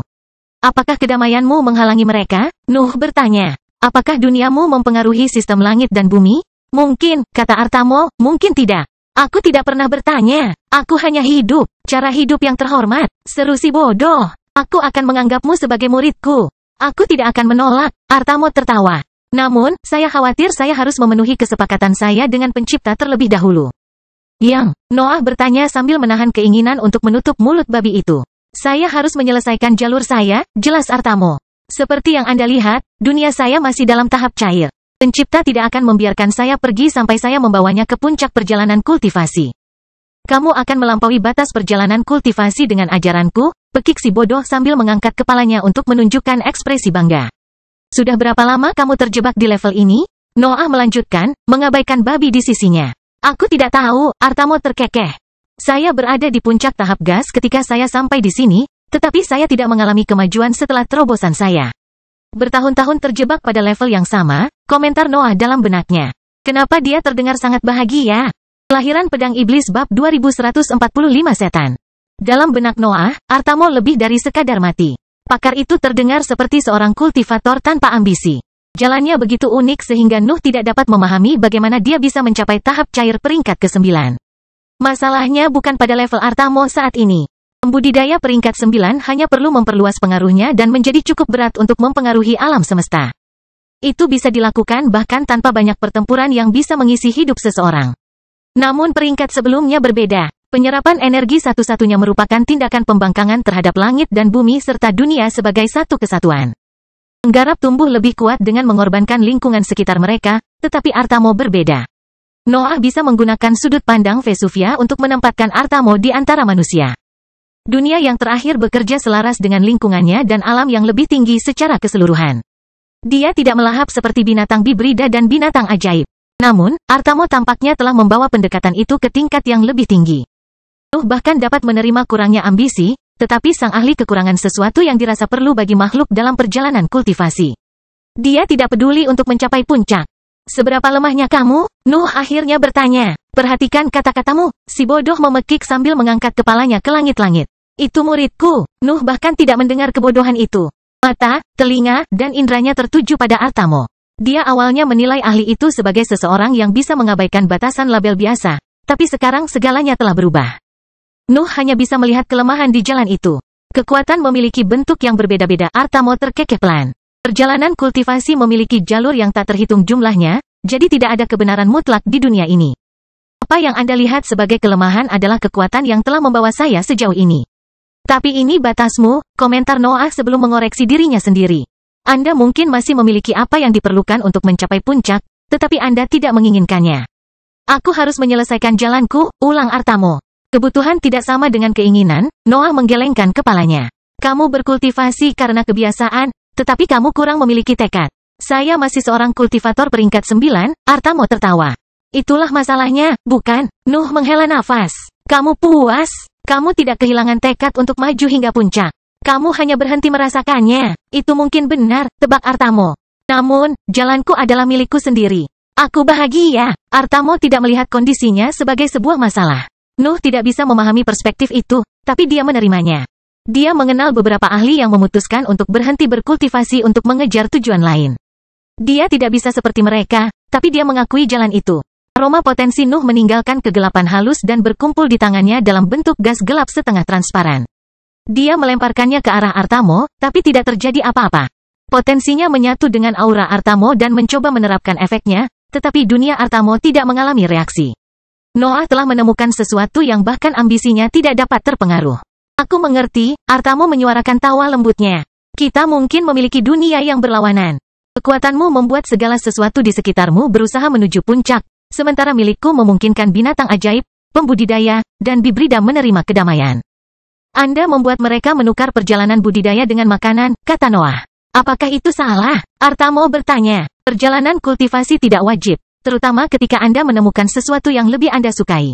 Apakah kedamaianmu menghalangi mereka? Nuh bertanya. Apakah duniamu mempengaruhi sistem langit dan bumi? Mungkin, kata Artamo, mungkin tidak. Aku tidak pernah bertanya. Aku hanya hidup. Cara hidup yang terhormat. Seru si bodoh. Aku akan menganggapmu sebagai muridku. Aku tidak akan menolak. Artamo tertawa. Namun, saya khawatir saya harus memenuhi kesepakatan saya dengan pencipta terlebih dahulu. Yang, Noah bertanya sambil menahan keinginan untuk menutup mulut babi itu. Saya harus menyelesaikan jalur saya, jelas Artamo. Seperti yang Anda lihat, dunia saya masih dalam tahap cair. Pencipta tidak akan membiarkan saya pergi sampai saya membawanya ke puncak perjalanan kultivasi. Kamu akan melampaui batas perjalanan kultivasi dengan ajaranku, pekik si bodoh sambil mengangkat kepalanya untuk menunjukkan ekspresi bangga. Sudah berapa lama kamu terjebak di level ini? Noah melanjutkan, mengabaikan babi di sisinya. Aku tidak tahu, Artamo terkekeh. Saya berada di puncak tahap gas ketika saya sampai di sini, tetapi saya tidak mengalami kemajuan setelah terobosan saya. Bertahun-tahun terjebak pada level yang sama, komentar Noah dalam benaknya. Kenapa dia terdengar sangat bahagia? Kelahiran Pedang Iblis bab 2145 setan. Dalam benak Noah, Artamo lebih dari sekadar mati. Pakar itu terdengar seperti seorang kultivator tanpa ambisi. Jalannya begitu unik sehingga Nuh tidak dapat memahami bagaimana dia bisa mencapai tahap cair peringkat ke-9. Masalahnya bukan pada level Artamo saat ini. Pembudidaya peringkat 9 hanya perlu memperluas pengaruhnya dan menjadi cukup berat untuk mempengaruhi alam semesta. Itu bisa dilakukan bahkan tanpa banyak pertempuran yang bisa mengisi hidup seseorang. Namun peringkat sebelumnya berbeda. Penyerapan energi satu-satunya merupakan tindakan pembangkangan terhadap langit dan bumi serta dunia sebagai satu kesatuan. Penggarap tumbuh lebih kuat dengan mengorbankan lingkungan sekitar mereka, tetapi Artamo berbeda. Noah bisa menggunakan sudut pandang Vesuvia untuk menempatkan Artamo di antara manusia. Dunia yang terakhir bekerja selaras dengan lingkungannya dan alam yang lebih tinggi secara keseluruhan. Dia tidak melahap seperti binatang hibrida dan binatang ajaib. Namun, Artamo tampaknya telah membawa pendekatan itu ke tingkat yang lebih tinggi. Nuh bahkan dapat menerima kurangnya ambisi, tetapi sang ahli kekurangan sesuatu yang dirasa perlu bagi makhluk dalam perjalanan kultivasi. Dia tidak peduli untuk mencapai puncak. Seberapa lemahnya kamu? Nuh akhirnya bertanya. Perhatikan kata-katamu, si bodoh memekik sambil mengangkat kepalanya ke langit-langit. Itu muridku. Nuh bahkan tidak mendengar kebodohan itu. Mata, telinga, dan indranya tertuju pada Artamo. Dia awalnya menilai ahli itu sebagai seseorang yang bisa mengabaikan batasan label biasa, tapi sekarang segalanya telah berubah. Nuh hanya bisa melihat kelemahan di jalan itu. Kekuatan memiliki bentuk yang berbeda-beda. Artamo terkekeh pelan. Perjalanan kultivasi memiliki jalur yang tak terhitung jumlahnya, jadi tidak ada kebenaran mutlak di dunia ini. Apa yang Anda lihat sebagai kelemahan adalah kekuatan yang telah membawa saya sejauh ini. Tapi ini batasmu, komentar Noah sebelum mengoreksi dirinya sendiri. Anda mungkin masih memiliki apa yang diperlukan untuk mencapai puncak, tetapi Anda tidak menginginkannya. Aku harus menyelesaikan jalanku, ulang Artamo. Kebutuhan tidak sama dengan keinginan, Noah menggelengkan kepalanya. Kamu berkultivasi karena kebiasaan, tetapi kamu kurang memiliki tekad. Saya masih seorang kultivator peringkat 9, Artamo tertawa. Itulah masalahnya, bukan? Nuh menghela nafas. Kamu puas? Kamu tidak kehilangan tekad untuk maju hingga puncak. Kamu hanya berhenti merasakannya. Itu mungkin benar, tebak Artamo. Namun, jalanku adalah milikku sendiri. Aku bahagia. Artamo tidak melihat kondisinya sebagai sebuah masalah. Nuh tidak bisa memahami perspektif itu, tapi dia menerimanya. Dia mengenal beberapa ahli yang memutuskan untuk berhenti berkultivasi untuk mengejar tujuan lain. Dia tidak bisa seperti mereka, tapi dia mengakui jalan itu. Aroma potensi Nuh meninggalkan kegelapan halus dan berkumpul di tangannya dalam bentuk gas gelap setengah transparan. Dia melemparkannya ke arah Artamo, tapi tidak terjadi apa-apa. Potensinya menyatu dengan aura Artamo dan mencoba menerapkan efeknya, tetapi dunia Artamo tidak mengalami reaksi. Noah telah menemukan sesuatu yang bahkan ambisinya tidak dapat terpengaruh. Aku mengerti, Artamo menyuarakan tawa lembutnya. Kita mungkin memiliki dunia yang berlawanan. Kekuatanmu membuat segala sesuatu di sekitarmu berusaha menuju puncak, sementara milikku memungkinkan binatang ajaib, pembudidaya, dan bibrida menerima kedamaian. Anda membuat mereka menukar perjalanan budidaya dengan makanan, kata Noah. Apakah itu salah? Artamo bertanya. Perjalanan kultivasi tidak wajib, terutama ketika Anda menemukan sesuatu yang lebih Anda sukai.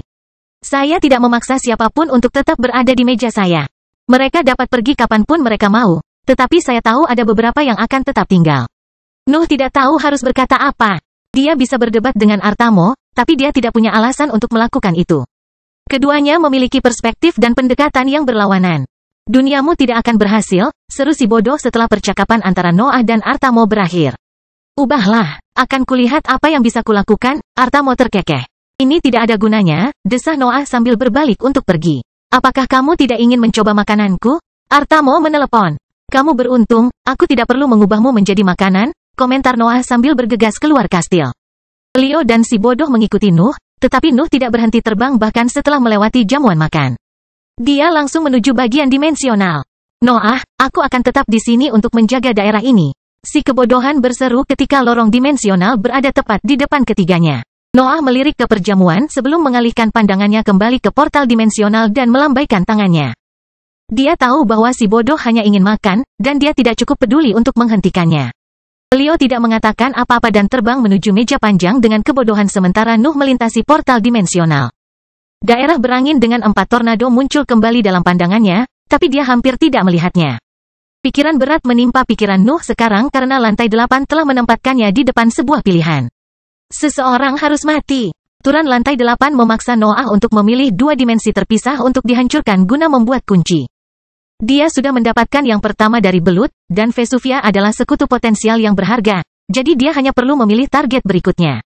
Saya tidak memaksa siapapun untuk tetap berada di meja saya. Mereka dapat pergi kapanpun mereka mau, tetapi saya tahu ada beberapa yang akan tetap tinggal. Nuh tidak tahu harus berkata apa. Dia bisa berdebat dengan Artamo, tapi dia tidak punya alasan untuk melakukan itu. Keduanya memiliki perspektif dan pendekatan yang berlawanan. Duniamu tidak akan berhasil, seru si bodoh setelah percakapan antara Noah dan Artamo berakhir. Ubahlah, akan kulihat apa yang bisa kulakukan, Artamo terkekeh. Ini tidak ada gunanya, desah Noah sambil berbalik untuk pergi. Apakah kamu tidak ingin mencoba makananku? Artamo menelepon. Kamu beruntung, aku tidak perlu mengubahmu menjadi makanan, komentar Noah sambil bergegas keluar kastil. Leo dan si bodoh mengikuti Nuh, tetapi Nuh tidak berhenti terbang bahkan setelah melewati jamuan makan. Dia langsung menuju bagian dimensional. Noah, aku akan tetap di sini untuk menjaga daerah ini. Si kebodohan berseru ketika lorong dimensional berada tepat di depan ketiganya. Noah melirik ke perjamuan sebelum mengalihkan pandangannya kembali ke portal dimensional dan melambaikan tangannya. Dia tahu bahwa si bodoh hanya ingin makan, dan dia tidak cukup peduli untuk menghentikannya. Leo tidak mengatakan apa-apa dan terbang menuju meja panjang dengan kebodohan sementara Nuh melintasi portal dimensional. Daerah berangin dengan 4 tornado muncul kembali dalam pandangannya, tapi dia hampir tidak melihatnya. Pikiran berat menimpa pikiran Nuh sekarang karena lantai 8 telah menempatkannya di depan sebuah pilihan. Seseorang harus mati. Aturan lantai 8 memaksa Noah untuk memilih 2 dimensi terpisah untuk dihancurkan guna membuat kunci. Dia sudah mendapatkan yang pertama dari belut, dan Vesuvia adalah sekutu potensial yang berharga, jadi dia hanya perlu memilih target berikutnya.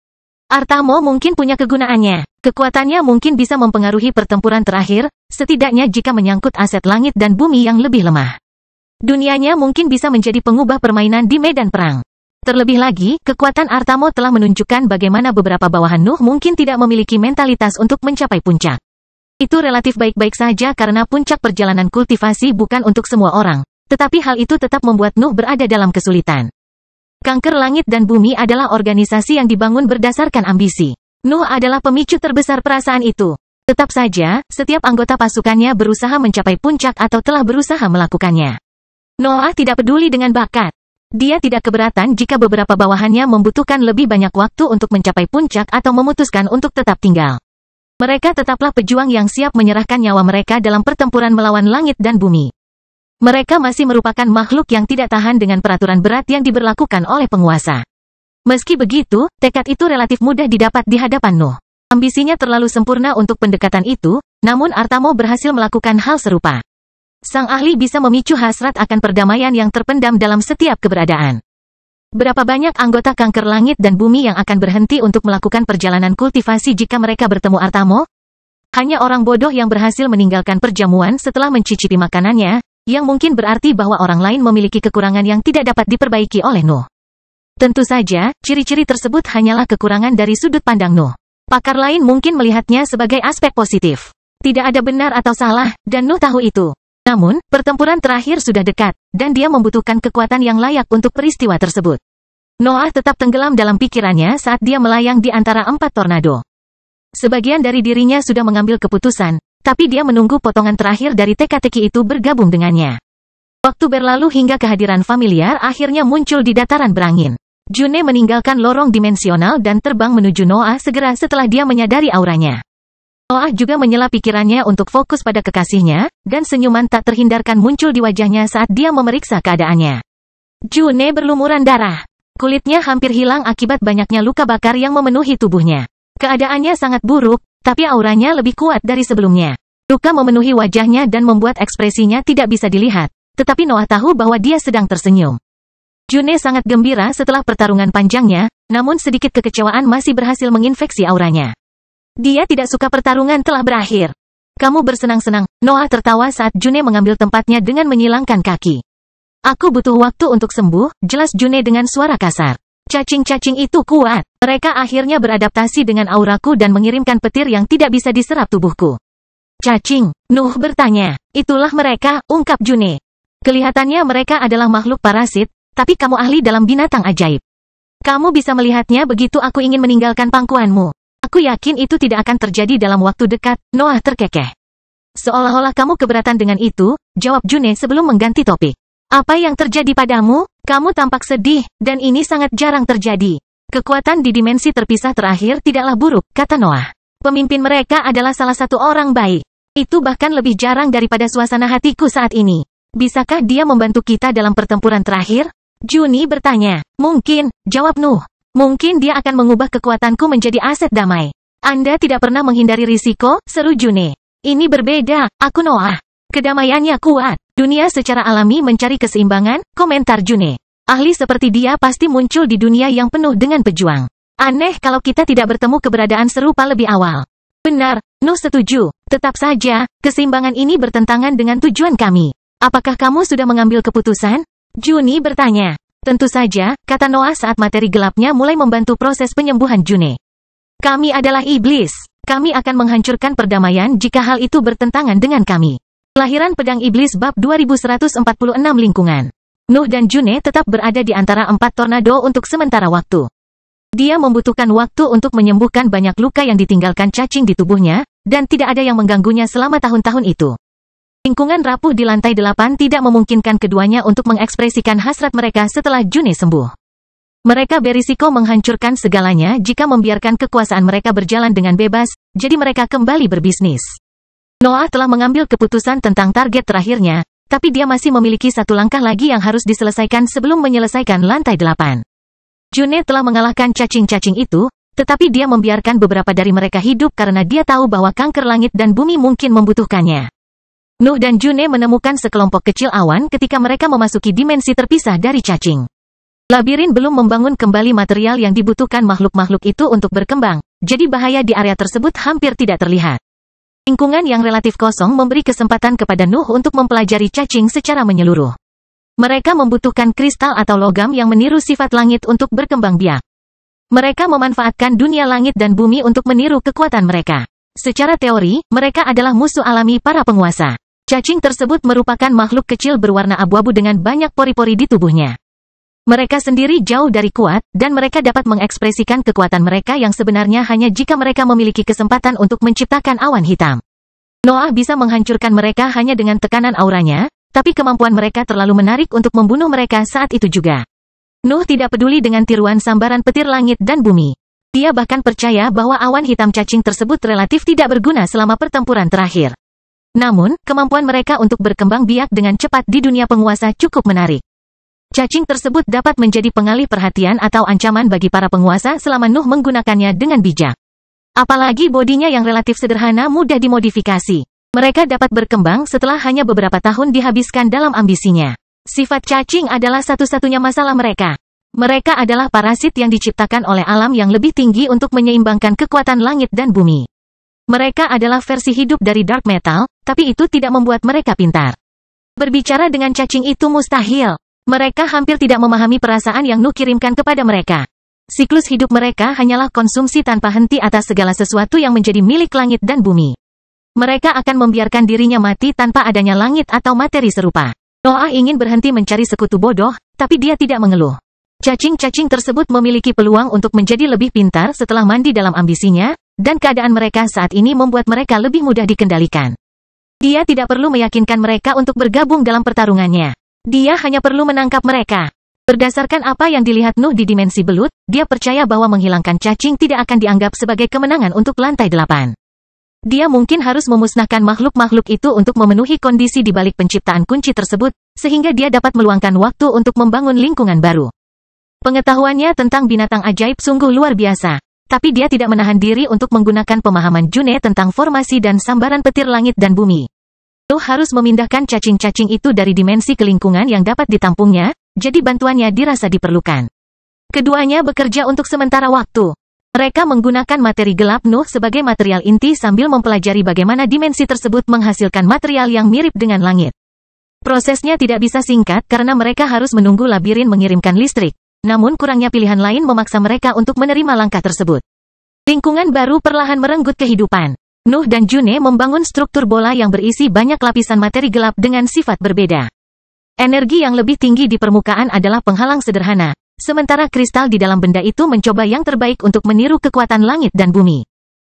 Artamo mungkin punya kegunaannya. Kekuatannya mungkin bisa mempengaruhi pertempuran terakhir, setidaknya jika menyangkut aset langit dan bumi yang lebih lemah. Dunianya mungkin bisa menjadi pengubah permainan di medan perang. Terlebih lagi, kekuatan Artamo telah menunjukkan bagaimana beberapa bawahan Nuh mungkin tidak memiliki mentalitas untuk mencapai puncak. Itu relatif baik-baik saja karena puncak perjalanan kultivasi bukan untuk semua orang, tetapi hal itu tetap membuat Nuh berada dalam kesulitan. Kanker Langit dan Bumi adalah organisasi yang dibangun berdasarkan ambisi. Nuh adalah pemicu terbesar perasaan itu. Tetap saja, setiap anggota pasukannya berusaha mencapai puncak atau telah berusaha melakukannya. Noah tidak peduli dengan bakat. Dia tidak keberatan jika beberapa bawahannya membutuhkan lebih banyak waktu untuk mencapai puncak atau memutuskan untuk tetap tinggal. Mereka tetaplah pejuang yang siap menyerahkan nyawa mereka dalam pertempuran melawan langit dan bumi. Mereka masih merupakan makhluk yang tidak tahan dengan peraturan berat yang diberlakukan oleh penguasa. Meski begitu, tekad itu relatif mudah didapat di hadapan Nuh. Ambisinya terlalu sempurna untuk pendekatan itu, namun Artamo berhasil melakukan hal serupa. Sang ahli bisa memicu hasrat akan perdamaian yang terpendam dalam setiap keberadaan. Berapa banyak anggota Kanker Langit dan Bumi yang akan berhenti untuk melakukan perjalanan kultivasi jika mereka bertemu Artamo? Hanya orang bodoh yang berhasil meninggalkan perjamuan setelah mencicipi makanannya, yang mungkin berarti bahwa orang lain memiliki kekurangan yang tidak dapat diperbaiki oleh Nuh. Tentu saja, ciri-ciri tersebut hanyalah kekurangan dari sudut pandang Nuh. Pakar lain mungkin melihatnya sebagai aspek positif. Tidak ada benar atau salah, dan Nuh tahu itu. Namun, pertempuran terakhir sudah dekat, dan dia membutuhkan kekuatan yang layak untuk peristiwa tersebut. Noah tetap tenggelam dalam pikirannya saat dia melayang di antara 4 tornado. Sebagian dari dirinya sudah mengambil keputusan, tapi dia menunggu potongan terakhir dari teka-teki itu bergabung dengannya. Waktu berlalu hingga kehadiran familiar akhirnya muncul di dataran berangin. June meninggalkan lorong dimensional dan terbang menuju Noah segera setelah dia menyadari auranya. Noah juga menyela pikirannya untuk fokus pada kekasihnya, dan senyuman tak terhindarkan muncul di wajahnya saat dia memeriksa keadaannya. June berlumuran darah. Kulitnya hampir hilang akibat banyaknya luka bakar yang memenuhi tubuhnya. Keadaannya sangat buruk, tapi auranya lebih kuat dari sebelumnya. Luka memenuhi wajahnya dan membuat ekspresinya tidak bisa dilihat, tetapi Noah tahu bahwa dia sedang tersenyum. June sangat gembira setelah pertarungan panjangnya, namun sedikit kekecewaan masih berhasil menginfeksi auranya. Dia tidak suka pertarungan telah berakhir. Kamu bersenang-senang, Noah tertawa saat June mengambil tempatnya dengan menyilangkan kaki. Aku butuh waktu untuk sembuh, jelas June dengan suara kasar. Cacing-cacing itu kuat. Mereka akhirnya beradaptasi dengan auraku dan mengirimkan petir yang tidak bisa diserap tubuhku. Cacing, Nuh bertanya. Itulah mereka, ungkap June. Kelihatannya mereka adalah makhluk parasit, tapi kamu ahli dalam binatang ajaib. Kamu bisa melihatnya begitu aku ingin meninggalkan pangkuanmu. Aku yakin itu tidak akan terjadi dalam waktu dekat, Noah terkekeh. Seolah-olah kamu keberatan dengan itu, jawab June sebelum mengganti topik. Apa yang terjadi padamu? Kamu tampak sedih, dan ini sangat jarang terjadi. Kekuatan di dimensi terpisah terakhir tidaklah buruk, kata Noah. Pemimpin mereka adalah salah satu orang baik. Itu bahkan lebih jarang daripada suasana hatiku saat ini. Bisakah dia membantu kita dalam pertempuran terakhir? Juni bertanya. Mungkin, jawab Nuh. Mungkin dia akan mengubah kekuatanku menjadi aset damai. Anda tidak pernah menghindari risiko, seru June. Ini berbeda, aku Noah. Kedamaiannya kuat. Dunia secara alami mencari keseimbangan, komentar June. Ahli seperti dia pasti muncul di dunia yang penuh dengan pejuang. Aneh kalau kita tidak bertemu keberadaan serupa lebih awal. Benar, Nuh setuju. Tetap saja, keseimbangan ini bertentangan dengan tujuan kami. Apakah kamu sudah mengambil keputusan? Juni bertanya. Tentu saja, kata Noah saat materi gelapnya mulai membantu proses penyembuhan June. Kami adalah iblis. Kami akan menghancurkan perdamaian jika hal itu bertentangan dengan kami. Kelahiran Pedang Iblis bab 2146 lingkungan. Nuh dan June tetap berada di antara 4 tornado untuk sementara waktu. Dia membutuhkan waktu untuk menyembuhkan banyak luka yang ditinggalkan cacing di tubuhnya, dan tidak ada yang mengganggunya selama tahun-tahun itu. Lingkungan rapuh di lantai 8 tidak memungkinkan keduanya untuk mengekspresikan hasrat mereka setelah June sembuh. Mereka berisiko menghancurkan segalanya jika membiarkan kekuasaan mereka berjalan dengan bebas, jadi mereka kembali berbisnis. Noah telah mengambil keputusan tentang target terakhirnya, tapi dia masih memiliki satu langkah lagi yang harus diselesaikan sebelum menyelesaikan lantai 8. June telah mengalahkan cacing-cacing itu, tetapi dia membiarkan beberapa dari mereka hidup karena dia tahu bahwa kanker langit dan bumi mungkin membutuhkannya. Nuh dan June menemukan sekelompok kecil awan ketika mereka memasuki dimensi terpisah dari cacing. Labirin belum membangun kembali material yang dibutuhkan makhluk-makhluk itu untuk berkembang, jadi bahaya di area tersebut hampir tidak terlihat. Lingkungan yang relatif kosong memberi kesempatan kepada Nuh untuk mempelajari cacing secara menyeluruh. Mereka membutuhkan kristal atau logam yang meniru sifat langit untuk berkembang biak. Mereka memanfaatkan dunia langit dan bumi untuk meniru kekuatan mereka. Secara teori, mereka adalah musuh alami para penguasa. Cacing tersebut merupakan makhluk kecil berwarna abu-abu dengan banyak pori-pori di tubuhnya. Mereka sendiri jauh dari kuat, dan mereka dapat mengekspresikan kekuatan mereka yang sebenarnya hanya jika mereka memiliki kesempatan untuk menciptakan awan hitam. Noah bisa menghancurkan mereka hanya dengan tekanan auranya, tapi kemampuan mereka terlalu menarik untuk membunuh mereka saat itu juga. Nuh tidak peduli dengan tiruan sambaran petir langit dan bumi. Dia bahkan percaya bahwa awan hitam cacing tersebut relatif tidak berguna selama pertempuran terakhir. Namun, kemampuan mereka untuk berkembang biak dengan cepat di dunia penguasa cukup menarik. Cacing tersebut dapat menjadi pengalih perhatian atau ancaman bagi para penguasa selama Nuh menggunakannya dengan bijak. Apalagi bodinya yang relatif sederhana mudah dimodifikasi. Mereka dapat berkembang setelah hanya beberapa tahun dihabiskan dalam ambisinya. Sifat cacing adalah satu-satunya masalah mereka. Mereka adalah parasit yang diciptakan oleh alam yang lebih tinggi untuk menyeimbangkan kekuatan langit dan bumi. Mereka adalah versi hidup dari dark metal, tapi itu tidak membuat mereka pintar. Berbicara dengan cacing itu mustahil. Mereka hampir tidak memahami perasaan yang Nuh kirimkan kepada mereka. Siklus hidup mereka hanyalah konsumsi tanpa henti atas segala sesuatu yang menjadi milik langit dan bumi. Mereka akan membiarkan dirinya mati tanpa adanya langit atau materi serupa. Noah ingin berhenti mencari sekutu bodoh, tapi dia tidak mengeluh. Cacing-cacing tersebut memiliki peluang untuk menjadi lebih pintar setelah mandi dalam ambisinya, dan keadaan mereka saat ini membuat mereka lebih mudah dikendalikan. Dia tidak perlu meyakinkan mereka untuk bergabung dalam pertarungannya. Dia hanya perlu menangkap mereka. Berdasarkan apa yang dilihat Nuh di dimensi belut, dia percaya bahwa menghilangkan cacing tidak akan dianggap sebagai kemenangan untuk lantai 8. Dia mungkin harus memusnahkan makhluk-makhluk itu untuk memenuhi kondisi di balik penciptaan kunci tersebut, sehingga dia dapat meluangkan waktu untuk membangun lingkungan baru. Pengetahuannya tentang binatang ajaib sungguh luar biasa, tapi dia tidak menahan diri untuk menggunakan pemahaman June tentang formasi dan sambaran petir langit dan bumi. Nuh harus memindahkan cacing-cacing itu dari dimensi ke lingkungan yang dapat ditampungnya, jadi bantuannya dirasa diperlukan. Keduanya bekerja untuk sementara waktu. Mereka menggunakan materi gelap Nuh sebagai material inti sambil mempelajari bagaimana dimensi tersebut menghasilkan material yang mirip dengan langit. Prosesnya tidak bisa singkat karena mereka harus menunggu labirin mengirimkan listrik, namun kurangnya pilihan lain memaksa mereka untuk menerima langkah tersebut. Lingkungan baru perlahan merenggut kehidupan. Nuh dan June membangun struktur bola yang berisi banyak lapisan materi gelap dengan sifat berbeda. Energi yang lebih tinggi di permukaan adalah penghalang sederhana, sementara kristal di dalam benda itu mencoba yang terbaik untuk meniru kekuatan langit dan bumi.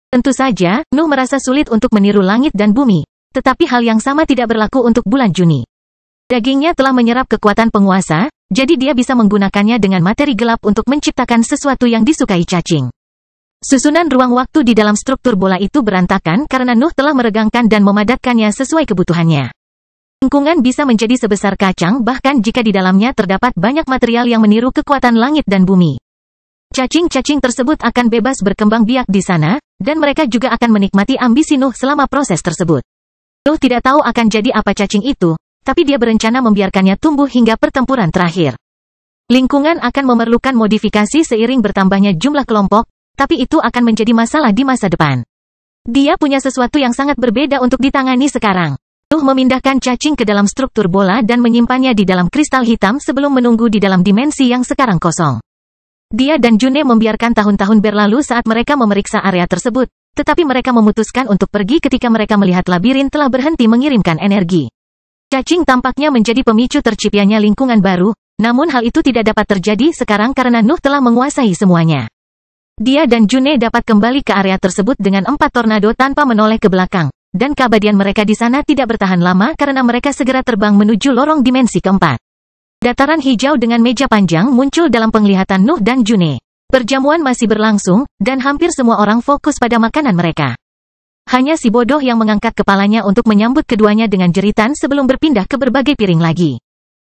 Tentu saja, Nuh merasa sulit untuk meniru langit dan bumi, tetapi hal yang sama tidak berlaku untuk bulan Juni. Dagingnya telah menyerap kekuatan penguasa, jadi dia bisa menggunakannya dengan materi gelap untuk menciptakan sesuatu yang disukai cacing. Susunan ruang waktu di dalam struktur bola itu berantakan karena Nuh telah meregangkan dan memadatkannya sesuai kebutuhannya. Lingkungan bisa menjadi sebesar kacang bahkan jika di dalamnya terdapat banyak material yang meniru kekuatan langit dan bumi. Cacing-cacing tersebut akan bebas berkembang biak di sana, dan mereka juga akan menikmati ambisi Nuh selama proses tersebut. Nuh tidak tahu akan jadi apa cacing itu, tapi dia berencana membiarkannya tumbuh hingga pertempuran terakhir. Lingkungan akan memerlukan modifikasi seiring bertambahnya jumlah kelompok, tapi itu akan menjadi masalah di masa depan. Dia punya sesuatu yang sangat berbeda untuk ditangani sekarang. Nuh memindahkan cacing ke dalam struktur bola dan menyimpannya di dalam kristal hitam sebelum menunggu di dalam dimensi yang sekarang kosong. Dia dan June membiarkan tahun-tahun berlalu saat mereka memeriksa area tersebut, tetapi mereka memutuskan untuk pergi ketika mereka melihat labirin telah berhenti mengirimkan energi. Cacing tampaknya menjadi pemicu terciptanya lingkungan baru, namun hal itu tidak dapat terjadi sekarang karena Nuh telah menguasai semuanya. Dia dan June dapat kembali ke area tersebut dengan 4 tornado tanpa menoleh ke belakang. Dan keabadian mereka di sana tidak bertahan lama karena mereka segera terbang menuju lorong dimensi keempat. Dataran hijau dengan meja panjang muncul dalam penglihatan Nuh dan June. Perjamuan masih berlangsung, dan hampir semua orang fokus pada makanan mereka. Hanya si bodoh yang mengangkat kepalanya untuk menyambut keduanya dengan jeritan sebelum berpindah ke berbagai piring lagi.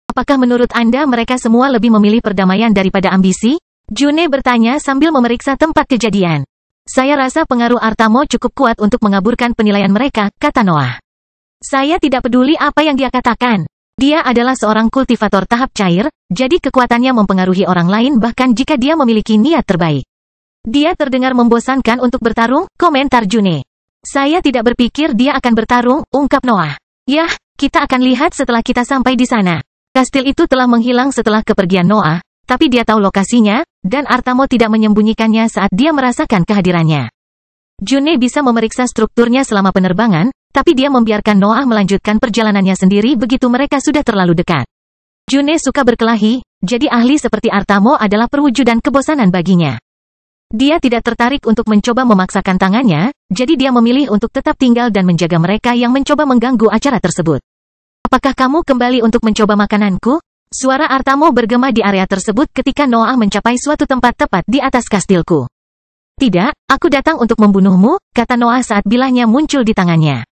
Apakah menurut Anda mereka semua lebih memilih perdamaian daripada ambisi? June bertanya sambil memeriksa tempat kejadian. Saya rasa pengaruh Artamo cukup kuat untuk mengaburkan penilaian mereka, kata Noah. Saya tidak peduli apa yang dia katakan. Dia adalah seorang kultivator tahap cair, jadi kekuatannya mempengaruhi orang lain bahkan jika dia memiliki niat terbaik. Dia terdengar membosankan untuk bertarung, komentar June. Saya tidak berpikir dia akan bertarung, ungkap Noah. Yah, kita akan lihat setelah kita sampai di sana. Kastil itu telah menghilang setelah kepergian Noah, tapi dia tahu lokasinya, dan Artamo tidak menyembunyikannya saat dia merasakan kehadirannya. June bisa memeriksa strukturnya selama penerbangan, tapi dia membiarkan Noah melanjutkan perjalanannya sendiri begitu mereka sudah terlalu dekat. June suka berkelahi, jadi ahli seperti Artamo adalah perwujudan kebosanan baginya. Dia tidak tertarik untuk mencoba memaksakan tangannya, jadi dia memilih untuk tetap tinggal dan menjaga mereka yang mencoba mengganggu acara tersebut. Apakah kamu kembali untuk mencoba makananku? Suara Artamo bergema di area tersebut ketika Noah mencapai suatu tempat tepat di atas kastilku. Tidak, aku datang untuk membunuhmu, kata Noah saat bilahnya muncul di tangannya.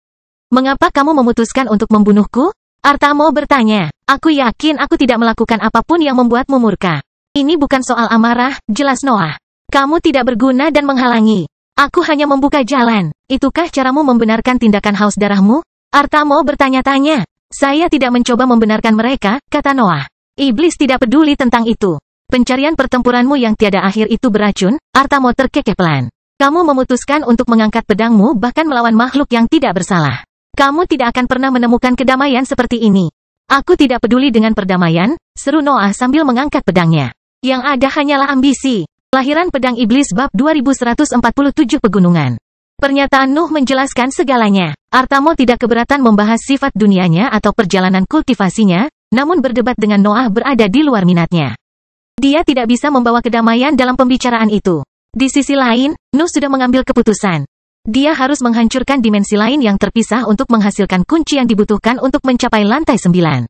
Mengapa kamu memutuskan untuk membunuhku? Artamo bertanya. Aku yakin aku tidak melakukan apapun yang membuatmu murka. Ini bukan soal amarah, jelas Noah. Kamu tidak berguna dan menghalangi. Aku hanya membuka jalan. Itukah caramu membenarkan tindakan haus darahmu? Artamo bertanya-tanya. Saya tidak mencoba membenarkan mereka, kata Noah. Iblis tidak peduli tentang itu. Pencarian pertempuranmu yang tiada akhir itu beracun, Artamo terkekeh pelan. Kamu memutuskan untuk mengangkat pedangmu bahkan melawan makhluk yang tidak bersalah. Kamu tidak akan pernah menemukan kedamaian seperti ini. Aku tidak peduli dengan perdamaian, seru Noah sambil mengangkat pedangnya. Yang ada hanyalah ambisi. Lahiran Pedang Iblis bab 2147 Pegunungan. Pernyataan Nuh menjelaskan segalanya. Artamo tidak keberatan membahas sifat dunianya atau perjalanan kultivasinya, namun berdebat dengan Noah berada di luar minatnya. Dia tidak bisa membawa kedamaian dalam pembicaraan itu. Di sisi lain, Nuh sudah mengambil keputusan. Dia harus menghancurkan dimensi lain yang terpisah untuk menghasilkan kunci yang dibutuhkan untuk mencapai lantai 9.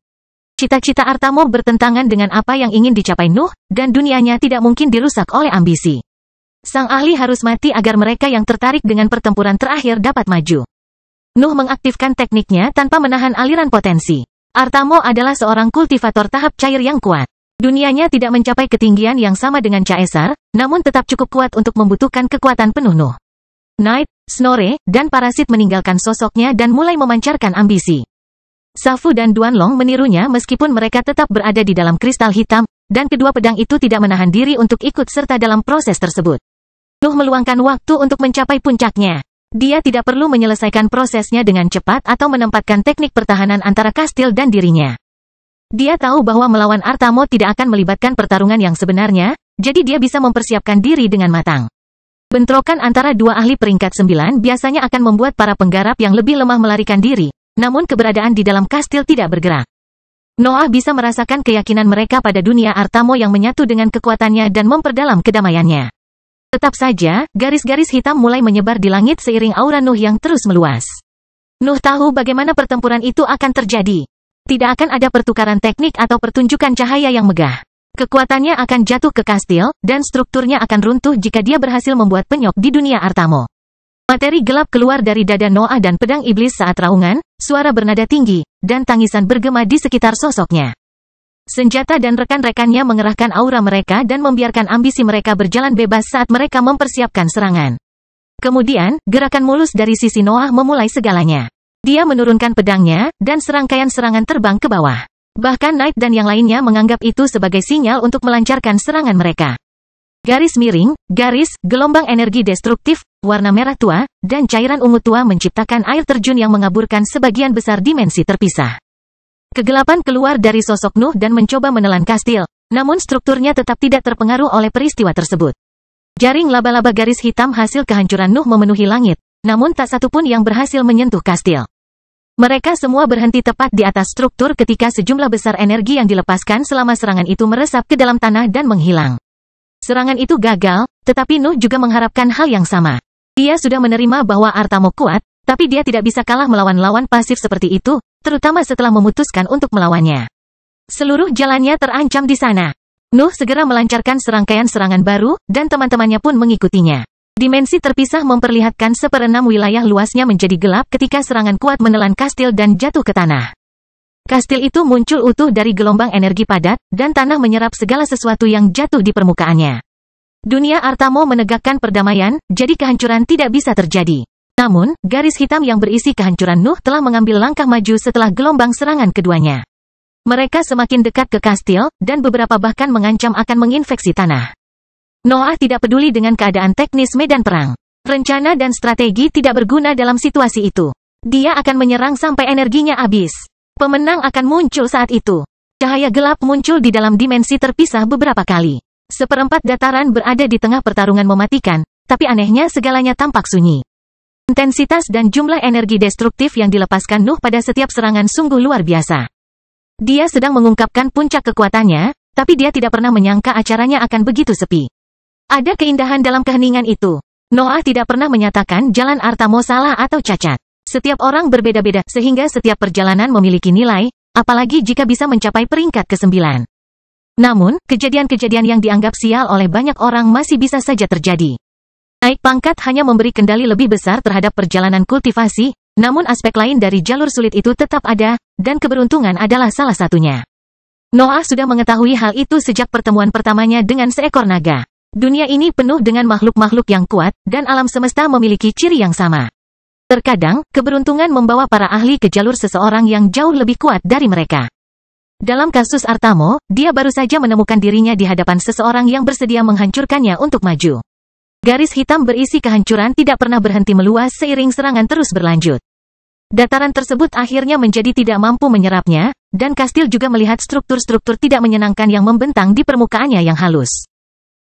Cita-cita Artamo bertentangan dengan apa yang ingin dicapai Nuh, dan dunianya tidak mungkin dirusak oleh ambisi. Sang ahli harus mati agar mereka yang tertarik dengan pertempuran terakhir dapat maju. Nuh mengaktifkan tekniknya tanpa menahan aliran potensi. Artamo adalah seorang kultivator tahap cair yang kuat. Dunianya tidak mencapai ketinggian yang sama dengan Caesar, namun tetap cukup kuat untuk membutuhkan kekuatan penuh Nuh. Night, Snorre, dan Parasit meninggalkan sosoknya dan mulai memancarkan ambisi. Safu dan Duanlong menirunya meskipun mereka tetap berada di dalam kristal hitam, dan kedua pedang itu tidak menahan diri untuk ikut serta dalam proses tersebut. Nuh meluangkan waktu untuk mencapai puncaknya. Dia tidak perlu menyelesaikan prosesnya dengan cepat atau menempatkan teknik pertahanan antara kastil dan dirinya. Dia tahu bahwa melawan Artamo tidak akan melibatkan pertarungan yang sebenarnya, jadi dia bisa mempersiapkan diri dengan matang. Bentrokan antara dua ahli peringkat 9 biasanya akan membuat para penggarap yang lebih lemah melarikan diri, namun keberadaan di dalam kastil tidak bergerak. Noah bisa merasakan keyakinan mereka pada dunia Artamo yang menyatu dengan kekuatannya dan memperdalam kedamaiannya. Tetap saja, garis-garis hitam mulai menyebar di langit seiring aura Nuh yang terus meluas. Nuh tahu bagaimana pertempuran itu akan terjadi. Tidak akan ada pertukaran teknik atau pertunjukan cahaya yang megah. Kekuatannya akan jatuh ke kastil, dan strukturnya akan runtuh jika dia berhasil membuat penyok di dunia Artamo. Materi gelap keluar dari dada Noah dan pedang iblis saat raungan, suara bernada tinggi, dan tangisan bergema di sekitar sosoknya. Senjata dan rekan-rekannya mengerahkan aura mereka dan membiarkan ambisi mereka berjalan bebas saat mereka mempersiapkan serangan. Kemudian, gerakan mulus dari sisi Noah memulai segalanya. Dia menurunkan pedangnya, dan serangkaian serangan terbang ke bawah. Bahkan Knight dan yang lainnya menganggap itu sebagai sinyal untuk melancarkan serangan mereka. Garis miring, garis, gelombang energi destruktif, warna merah tua, dan cairan ungu tua menciptakan air terjun yang mengaburkan sebagian besar dimensi terpisah. Kegelapan keluar dari sosok Nuh dan mencoba menelan kastil, namun strukturnya tetap tidak terpengaruh oleh peristiwa tersebut. Jaring laba-laba garis hitam hasil kehancuran Nuh memenuhi langit, namun tak satu pun yang berhasil menyentuh kastil. Mereka semua berhenti tepat di atas struktur ketika sejumlah besar energi yang dilepaskan selama serangan itu meresap ke dalam tanah dan menghilang. Serangan itu gagal, tetapi Nuh juga mengharapkan hal yang sama. Dia sudah menerima bahwa Artamo kuat, tapi dia tidak bisa kalah melawan lawan pasif seperti itu, terutama setelah memutuskan untuk melawannya. Seluruh jalannya terancam di sana. Nuh segera melancarkan serangkaian serangan baru, dan teman-temannya pun mengikutinya. Dimensi terpisah memperlihatkan seperenam wilayah luasnya menjadi gelap ketika serangan kuat menelan kastil dan jatuh ke tanah. Kastil itu muncul utuh dari gelombang energi padat, dan tanah menyerap segala sesuatu yang jatuh di permukaannya. Dunia Artamo menegakkan perdamaian, jadi kehancuran tidak bisa terjadi. Namun, garis hitam yang berisi kehancuran Nuh telah mengambil langkah maju setelah gelombang serangan keduanya. Mereka semakin dekat ke kastil, dan beberapa bahkan mengancam akan menginfeksi tanah. Noah tidak peduli dengan keadaan teknis medan perang. Rencana dan strategi tidak berguna dalam situasi itu. Dia akan menyerang sampai energinya habis. Pemenang akan muncul saat itu. Cahaya gelap muncul di dalam dimensi terpisah beberapa kali. Seperempat dataran berada di tengah pertarungan mematikan, tapi anehnya segalanya tampak sunyi. Intensitas dan jumlah energi destruktif yang dilepaskan Nuh pada setiap serangan sungguh luar biasa. Dia sedang mengungkapkan puncak kekuatannya, tapi dia tidak pernah menyangka acaranya akan begitu sepi. Ada keindahan dalam keheningan itu. Noah tidak pernah menyatakan jalan Artamo salah atau cacat. Setiap orang berbeda-beda, sehingga setiap perjalanan memiliki nilai, apalagi jika bisa mencapai peringkat ke-9. Namun, kejadian-kejadian yang dianggap sial oleh banyak orang masih bisa saja terjadi. Naik pangkat hanya memberi kendali lebih besar terhadap perjalanan kultivasi, namun aspek lain dari jalur sulit itu tetap ada, dan keberuntungan adalah salah satunya. Noah sudah mengetahui hal itu sejak pertemuan pertamanya dengan seekor naga. Dunia ini penuh dengan makhluk-makhluk yang kuat, dan alam semesta memiliki ciri yang sama. Terkadang, keberuntungan membawa para ahli ke jalur seseorang yang jauh lebih kuat dari mereka. Dalam kasus Artamo, dia baru saja menemukan dirinya di hadapan seseorang yang bersedia menghancurkannya untuk maju. Garis hitam berisi kehancuran tidak pernah berhenti meluas seiring serangan terus berlanjut. Dataran tersebut akhirnya menjadi tidak mampu menyerapnya, dan kastil juga melihat struktur-struktur tidak menyenangkan yang membentang di permukaannya yang halus.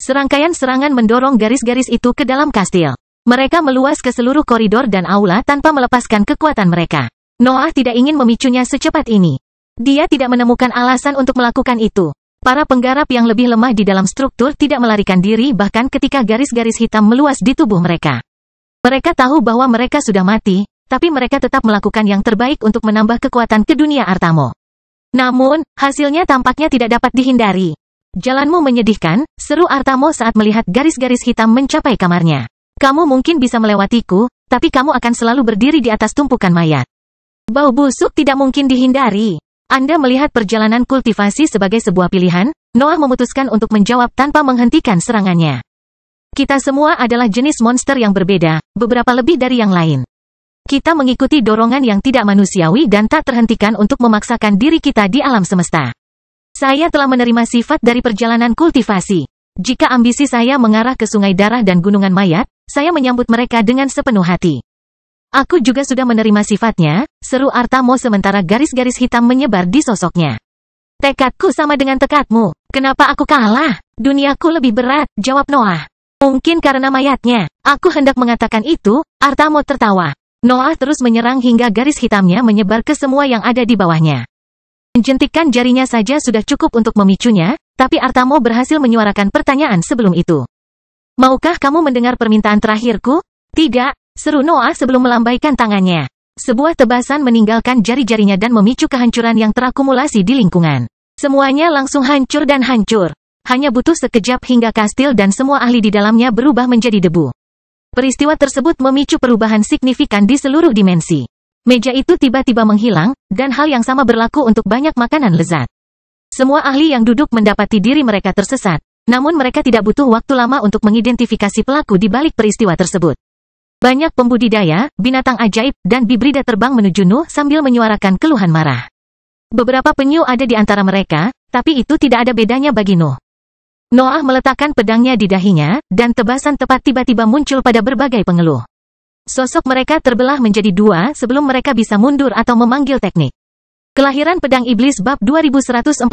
Serangkaian serangan mendorong garis-garis itu ke dalam kastil. Mereka meluas ke seluruh koridor dan aula tanpa melepaskan kekuatan mereka. Noah tidak ingin memicunya secepat ini. Dia tidak menemukan alasan untuk melakukan itu. Para penggarap yang lebih lemah di dalam struktur tidak melarikan diri bahkan ketika garis-garis hitam meluas di tubuh mereka. Mereka tahu bahwa mereka sudah mati, tapi mereka tetap melakukan yang terbaik untuk menambah kekuatan ke dunia Artamo. Namun, hasilnya tampaknya tidak dapat dihindari. Jalanmu menyedihkan, seru Artamo saat melihat garis-garis hitam mencapai kamarnya. Kamu mungkin bisa melewatiku, tapi kamu akan selalu berdiri di atas tumpukan mayat. Bau busuk tidak mungkin dihindari. Anda melihat perjalanan kultivasi sebagai sebuah pilihan, Noah memutuskan untuk menjawab tanpa menghentikan serangannya. Kita semua adalah jenis monster yang berbeda, beberapa lebih dari yang lain. Kita mengikuti dorongan yang tidak manusiawi dan tak terhentikan untuk memaksakan diri kita di alam semesta. Saya telah menerima sifat dari perjalanan kultivasi. Jika ambisi saya mengarah ke sungai darah dan gunungan mayat, saya menyambut mereka dengan sepenuh hati. Aku juga sudah menerima sifatnya, seru Artamo sementara garis-garis hitam menyebar di sosoknya. Tekadku sama dengan tekadmu. Kenapa aku kalah? Duniaku lebih berat, jawab Noah. Mungkin karena mayatnya. Aku hendak mengatakan itu, Artamo tertawa. Noah terus menyerang hingga garis hitamnya menyebar ke semua yang ada di bawahnya. Menjentikkan jarinya saja sudah cukup untuk memicunya, tapi Artamo berhasil menyuarakan pertanyaan sebelum itu. Maukah kamu mendengar permintaan terakhirku? Tidak, seru Noah sebelum melambaikan tangannya. Sebuah tebasan meninggalkan jari-jarinya dan memicu kehancuran yang terakumulasi di lingkungan. Semuanya langsung hancur dan hancur. Hanya butuh sekejap hingga kastil dan semua ahli di dalamnya berubah menjadi debu. Peristiwa tersebut memicu perubahan signifikan di seluruh dimensi. Meja itu tiba-tiba menghilang, dan hal yang sama berlaku untuk banyak makanan lezat. Semua ahli yang duduk mendapati diri mereka tersesat, namun mereka tidak butuh waktu lama untuk mengidentifikasi pelaku di balik peristiwa tersebut. Banyak pembudidaya, binatang ajaib, dan bibrida terbang menuju Nuh sambil menyuarakan keluhan marah. Beberapa penyu ada di antara mereka, tapi itu tidak ada bedanya bagi Nuh. Noah meletakkan pedangnya di dahinya, dan tebasan tepat tiba-tiba muncul pada berbagai pengeluh. Sosok mereka terbelah menjadi dua sebelum mereka bisa mundur atau memanggil teknik. Kelahiran pedang iblis bab 2148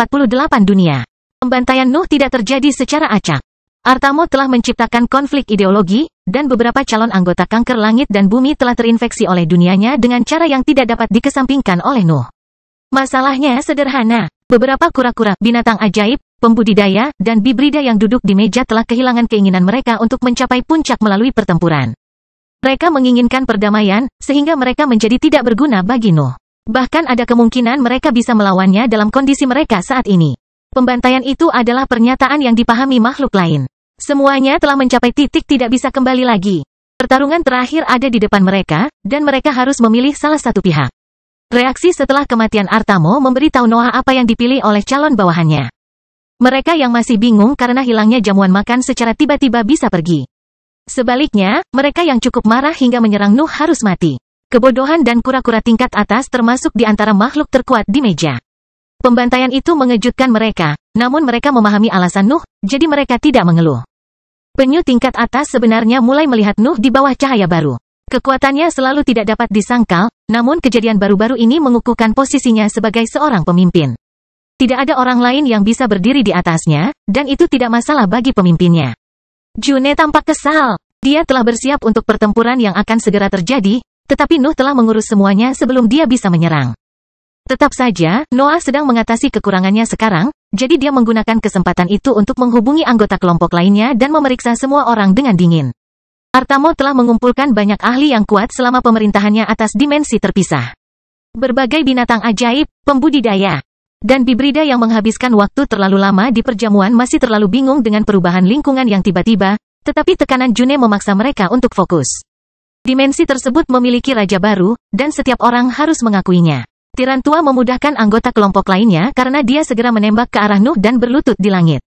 dunia. Pembantaian Nuh tidak terjadi secara acak. Artamo telah menciptakan konflik ideologi, dan beberapa calon anggota kanker langit dan bumi telah terinfeksi oleh dunianya dengan cara yang tidak dapat dikesampingkan oleh Nuh. Masalahnya sederhana. Beberapa kura-kura, binatang ajaib, pembudidaya, dan bibrida yang duduk di meja telah kehilangan keinginan mereka untuk mencapai puncak melalui pertempuran. Mereka menginginkan perdamaian, sehingga mereka menjadi tidak berguna bagi Nuh. Bahkan ada kemungkinan mereka bisa melawannya dalam kondisi mereka saat ini. Pembantaian itu adalah pernyataan yang dipahami makhluk lain. Semuanya telah mencapai titik tidak bisa kembali lagi. Pertarungan terakhir ada di depan mereka, dan mereka harus memilih salah satu pihak. Reaksi setelah kematian Artamo memberitahu Noah apa yang dipilih oleh calon bawahannya. Mereka yang masih bingung karena hilangnya jamuan makan secara tiba-tiba bisa pergi. Sebaliknya, mereka yang cukup marah hingga menyerang Nuh harus mati. Kebodohan dan kura-kura tingkat atas termasuk di antara makhluk terkuat di meja. Pembantaian itu mengejutkan mereka, namun mereka memahami alasan Nuh, jadi mereka tidak mengeluh. Penyu tingkat atas sebenarnya mulai melihat Nuh di bawah cahaya baru. Kekuatannya selalu tidak dapat disangkal, namun kejadian baru-baru ini mengukuhkan posisinya sebagai seorang pemimpin. Tidak ada orang lain yang bisa berdiri di atasnya, dan itu tidak masalah bagi pemimpinnya. June tampak kesal. Dia telah bersiap untuk pertempuran yang akan segera terjadi, tetapi Nuh telah mengurus semuanya sebelum dia bisa menyerang. Tetap saja, Noah sedang mengatasi kekurangannya sekarang, jadi dia menggunakan kesempatan itu untuk menghubungi anggota kelompok lainnya dan memeriksa semua orang dengan dingin. Artamo telah mengumpulkan banyak ahli yang kuat selama pemerintahannya atas dimensi terpisah. Berbagai binatang ajaib, pembudidaya, dan bibrida yang menghabiskan waktu terlalu lama di perjamuan masih terlalu bingung dengan perubahan lingkungan yang tiba-tiba, tetapi tekanan June memaksa mereka untuk fokus. Dimensi tersebut memiliki raja baru, dan setiap orang harus mengakuinya. Tirantua memudahkan anggota kelompok lainnya karena dia segera menembak ke arah Nuh dan berlutut di langit.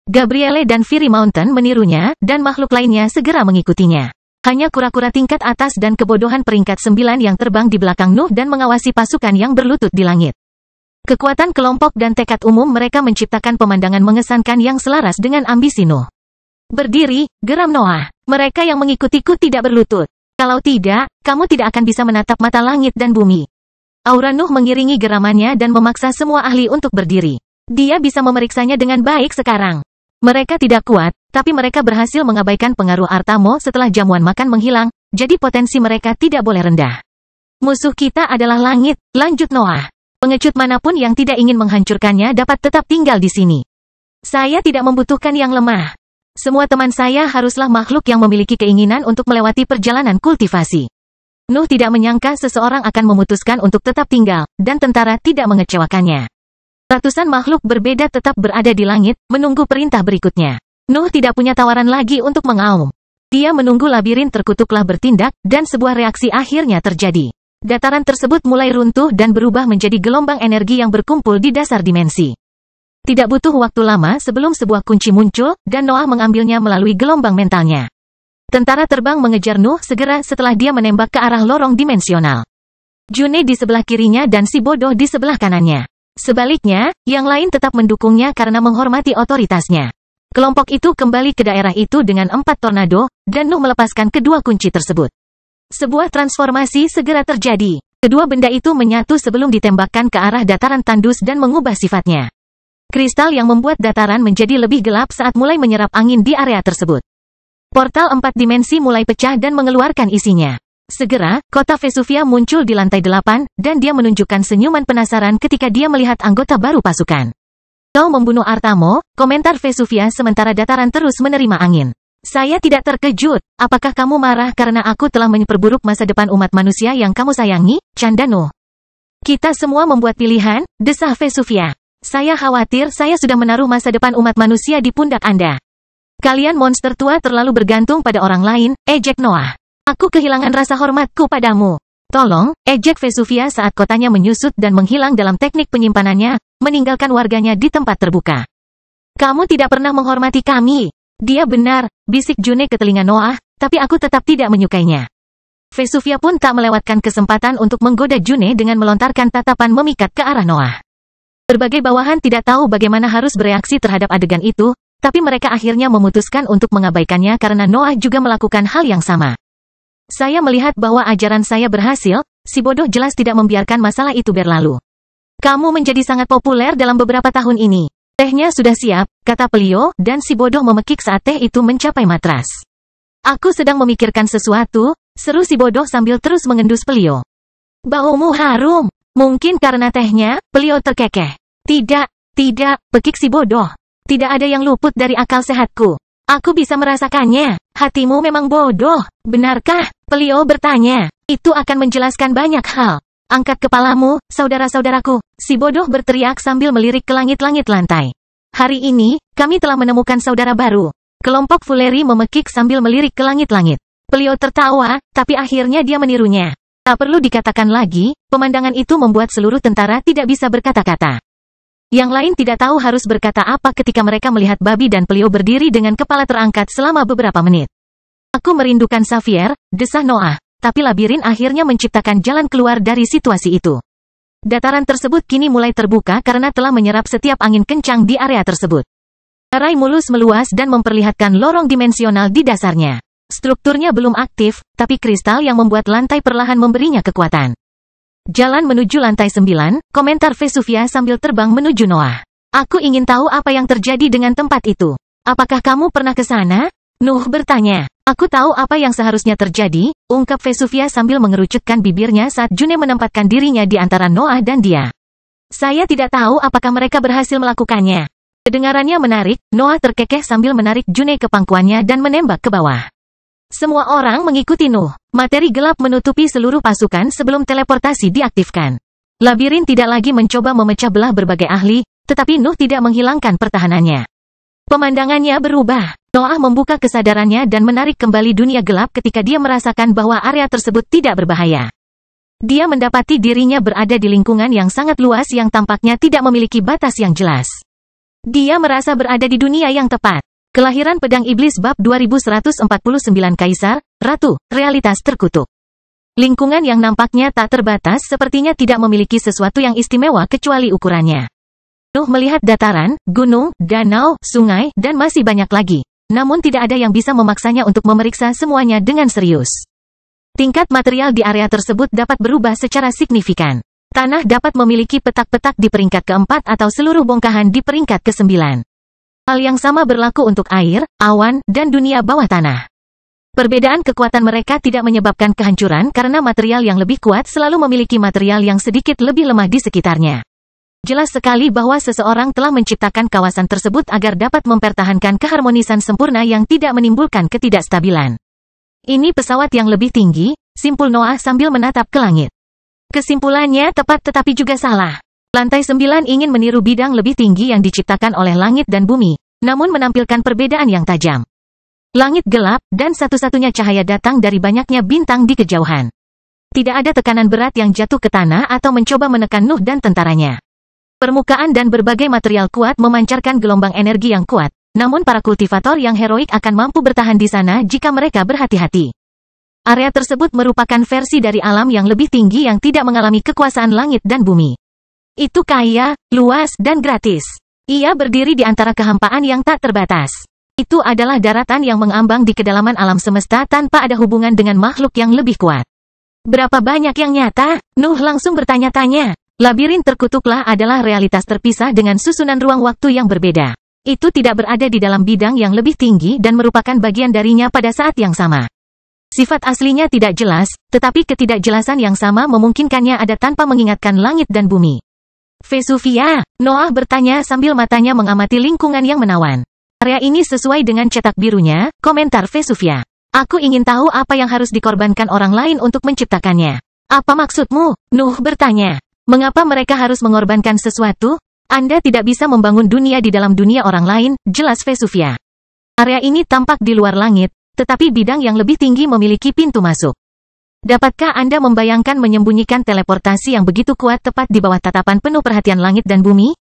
Gabrielle dan Fury Mountain menirunya, dan makhluk lainnya segera mengikutinya. Hanya kura-kura tingkat atas dan kebodohan peringkat 9 yang terbang di belakang Nuh dan mengawasi pasukan yang berlutut di langit. Kekuatan kelompok dan tekad umum mereka menciptakan pemandangan mengesankan yang selaras dengan ambisi Nuh. Berdiri, geram Noah. Mereka yang mengikutiku tidak berlutut. Kalau tidak, kamu tidak akan bisa menatap mata langit dan bumi. Aura Nuh mengiringi geramannya dan memaksa semua ahli untuk berdiri. Dia bisa memeriksanya dengan baik sekarang. Mereka tidak kuat, tapi mereka berhasil mengabaikan pengaruh Artamo setelah jamuan makan menghilang, jadi potensi mereka tidak boleh rendah. Musuh kita adalah langit, lanjut Noah. Pengecut manapun yang tidak ingin menghancurkannya dapat tetap tinggal di sini. Saya tidak membutuhkan yang lemah. Semua teman saya haruslah makhluk yang memiliki keinginan untuk melewati perjalanan kultivasi. Nuh tidak menyangka seseorang akan memutuskan untuk tetap tinggal, dan tentara tidak mengecewakannya. Ratusan makhluk berbeda tetap berada di langit, menunggu perintah berikutnya. Nuh tidak punya tawaran lagi untuk mengaum. Dia menunggu labirin terkutuklah bertindak, dan sebuah reaksi akhirnya terjadi. Dataran tersebut mulai runtuh dan berubah menjadi gelombang energi yang berkumpul di dasar dimensi. Tidak butuh waktu lama sebelum sebuah kunci muncul, dan Noah mengambilnya melalui gelombang mentalnya. Tentara terbang mengejar Nuh segera setelah dia menembak ke arah lorong dimensional. June di sebelah kirinya dan si bodoh di sebelah kanannya. Sebaliknya, yang lain tetap mendukungnya karena menghormati otoritasnya. Kelompok itu kembali ke daerah itu dengan 4 tornado, dan Nuh melepaskan kedua kunci tersebut. Sebuah transformasi segera terjadi. Kedua benda itu menyatu sebelum ditembakkan ke arah dataran tandus dan mengubah sifatnya. Kristal yang membuat dataran menjadi lebih gelap saat mulai menyerap angin di area tersebut. Portal 4 dimensi mulai pecah dan mengeluarkan isinya. Segera, kota Vesuvia muncul di lantai 8, dan dia menunjukkan senyuman penasaran ketika dia melihat anggota baru pasukan. Kau membunuh Artamo, komentar Vesuvia sementara dataran terus menerima angin. Saya tidak terkejut, apakah kamu marah karena aku telah memperburuk masa depan umat manusia yang kamu sayangi, canda Nuh. Kita semua membuat pilihan, desah Vesuvia. Saya khawatir saya sudah menaruh masa depan umat manusia di pundak Anda. Kalian monster tua terlalu bergantung pada orang lain, ejek Noah. Aku kehilangan rasa hormatku padamu. Tolong, ejek Vesuvia saat kotanya menyusut dan menghilang dalam teknik penyimpanannya, meninggalkan warganya di tempat terbuka. Kamu tidak pernah menghormati kami. Dia benar, bisik June ke telinga Noah, tapi aku tetap tidak menyukainya. Vesuvia pun tak melewatkan kesempatan untuk menggoda June dengan melontarkan tatapan memikat ke arah Noah. Berbagai bawahan tidak tahu bagaimana harus bereaksi terhadap adegan itu, tapi mereka akhirnya memutuskan untuk mengabaikannya karena Noah juga melakukan hal yang sama. Saya melihat bahwa ajaran saya berhasil, si bodoh jelas tidak membiarkan masalah itu berlalu. Kamu menjadi sangat populer dalam beberapa tahun ini. Tehnya sudah siap, kata Plio, dan si bodoh memekik saat teh itu mencapai matras. Aku sedang memikirkan sesuatu, seru si bodoh sambil terus mengendus Plio. Baumu harum, mungkin karena tehnya, Plio terkekeh. Tidak, pekik si bodoh. Tidak ada yang luput dari akal sehatku. Aku bisa merasakannya. Hatimu memang bodoh, benarkah? Plio bertanya. Itu akan menjelaskan banyak hal. Angkat kepalamu, saudara-saudaraku. Si bodoh berteriak sambil melirik ke langit-langit lantai. Hari ini, kami telah menemukan saudara baru. Kelompok Fuleri memekik sambil melirik ke langit-langit. Plio tertawa, tapi akhirnya dia menirunya. Tak perlu dikatakan lagi, pemandangan itu membuat seluruh tentara tidak bisa berkata-kata. Yang lain tidak tahu harus berkata apa ketika mereka melihat babi dan Plio berdiri dengan kepala terangkat selama beberapa menit. Aku merindukan Xavier, desah Noah, tapi labirin akhirnya menciptakan jalan keluar dari situasi itu. Dataran tersebut kini mulai terbuka karena telah menyerap setiap angin kencang di area tersebut. Arai mulus meluas dan memperlihatkan lorong dimensional di dasarnya. Strukturnya belum aktif, tapi kristal yang membuat lantai perlahan memberinya kekuatan. Jalan menuju lantai 9, komentar Vesuvia sambil terbang menuju Noah. Aku ingin tahu apa yang terjadi dengan tempat itu. Apakah kamu pernah ke sana? Nuh bertanya. Aku tahu apa yang seharusnya terjadi, ungkap Vesuvia sambil mengerucutkan bibirnya saat June menempatkan dirinya di antara Noah dan dia. Saya tidak tahu apakah mereka berhasil melakukannya. Kedengarannya menarik, Noah terkekeh sambil menarik June ke pangkuannya dan menembak ke bawah. Semua orang mengikuti Nuh. Materi gelap menutupi seluruh pasukan sebelum teleportasi diaktifkan. Labirin tidak lagi mencoba memecah belah berbagai ahli, tetapi Nuh tidak menghilangkan pertahanannya. Pemandangannya berubah. Noah membuka kesadarannya dan menarik kembali dunia gelap ketika dia merasakan bahwa area tersebut tidak berbahaya. Dia mendapati dirinya berada di lingkungan yang sangat luas yang tampaknya tidak memiliki batas yang jelas. Dia merasa berada di dunia yang tepat. Kelahiran Pedang Iblis Bab 2149 Kaisar, Ratu, realitas terkutuk. Lingkungan yang nampaknya tak terbatas sepertinya tidak memiliki sesuatu yang istimewa kecuali ukurannya. Nuh melihat dataran, gunung, danau, sungai, dan masih banyak lagi. Namun tidak ada yang bisa memaksanya untuk memeriksa semuanya dengan serius. Tingkat material di area tersebut dapat berubah secara signifikan. Tanah dapat memiliki petak-petak di peringkat keempat atau seluruh bongkahan di peringkat ke-9. Hal yang sama berlaku untuk air, awan, dan dunia bawah tanah. Perbedaan kekuatan mereka tidak menyebabkan kehancuran karena material yang lebih kuat selalu memiliki material yang sedikit lebih lemah di sekitarnya. Jelas sekali bahwa seseorang telah menciptakan kawasan tersebut agar dapat mempertahankan keharmonisan sempurna yang tidak menimbulkan ketidakstabilan. Ini pesawat yang lebih tinggi, simpul Noah sambil menatap ke langit. Kesimpulannya tepat tetapi juga salah. Lantai 9 ingin meniru bidang lebih tinggi yang diciptakan oleh langit dan bumi, namun menampilkan perbedaan yang tajam. Langit gelap, dan satu-satunya cahaya datang dari banyaknya bintang di kejauhan. Tidak ada tekanan berat yang jatuh ke tanah atau mencoba menekan Nuh dan tentaranya. Permukaan dan berbagai material kuat memancarkan gelombang energi yang kuat, namun para kultivator yang heroik akan mampu bertahan di sana jika mereka berhati-hati. Area tersebut merupakan versi dari alam yang lebih tinggi yang tidak mengalami kekuasaan langit dan bumi. Itu kaya, luas, dan gratis. Ia berdiri di antara kehampaan yang tak terbatas. Itu adalah daratan yang mengambang di kedalaman alam semesta tanpa ada hubungan dengan makhluk yang lebih kuat. Berapa banyak yang nyata? Nuh langsung bertanya-tanya. Labirin terkutuklah adalah realitas terpisah dengan susunan ruang waktu yang berbeda. Itu tidak berada di dalam bidang yang lebih tinggi dan merupakan bagian darinya pada saat yang sama. Sifat aslinya tidak jelas, tetapi ketidakjelasan yang sama memungkinkannya ada tanpa mengingatkan langit dan bumi. Vesuvia, Noah bertanya sambil matanya mengamati lingkungan yang menawan. Area ini sesuai dengan cetak birunya, komentar Vesuvia. Aku ingin tahu apa yang harus dikorbankan orang lain untuk menciptakannya. Apa maksudmu? Nuh bertanya. Mengapa mereka harus mengorbankan sesuatu? Anda tidak bisa membangun dunia di dalam dunia orang lain, jelas Vesuvia. Area ini tampak di luar langit, tetapi bidang yang lebih tinggi memiliki pintu masuk. Dapatkah Anda membayangkan menyembunyikan teleportasi yang begitu kuat tepat di bawah tatapan penuh perhatian langit dan bumi?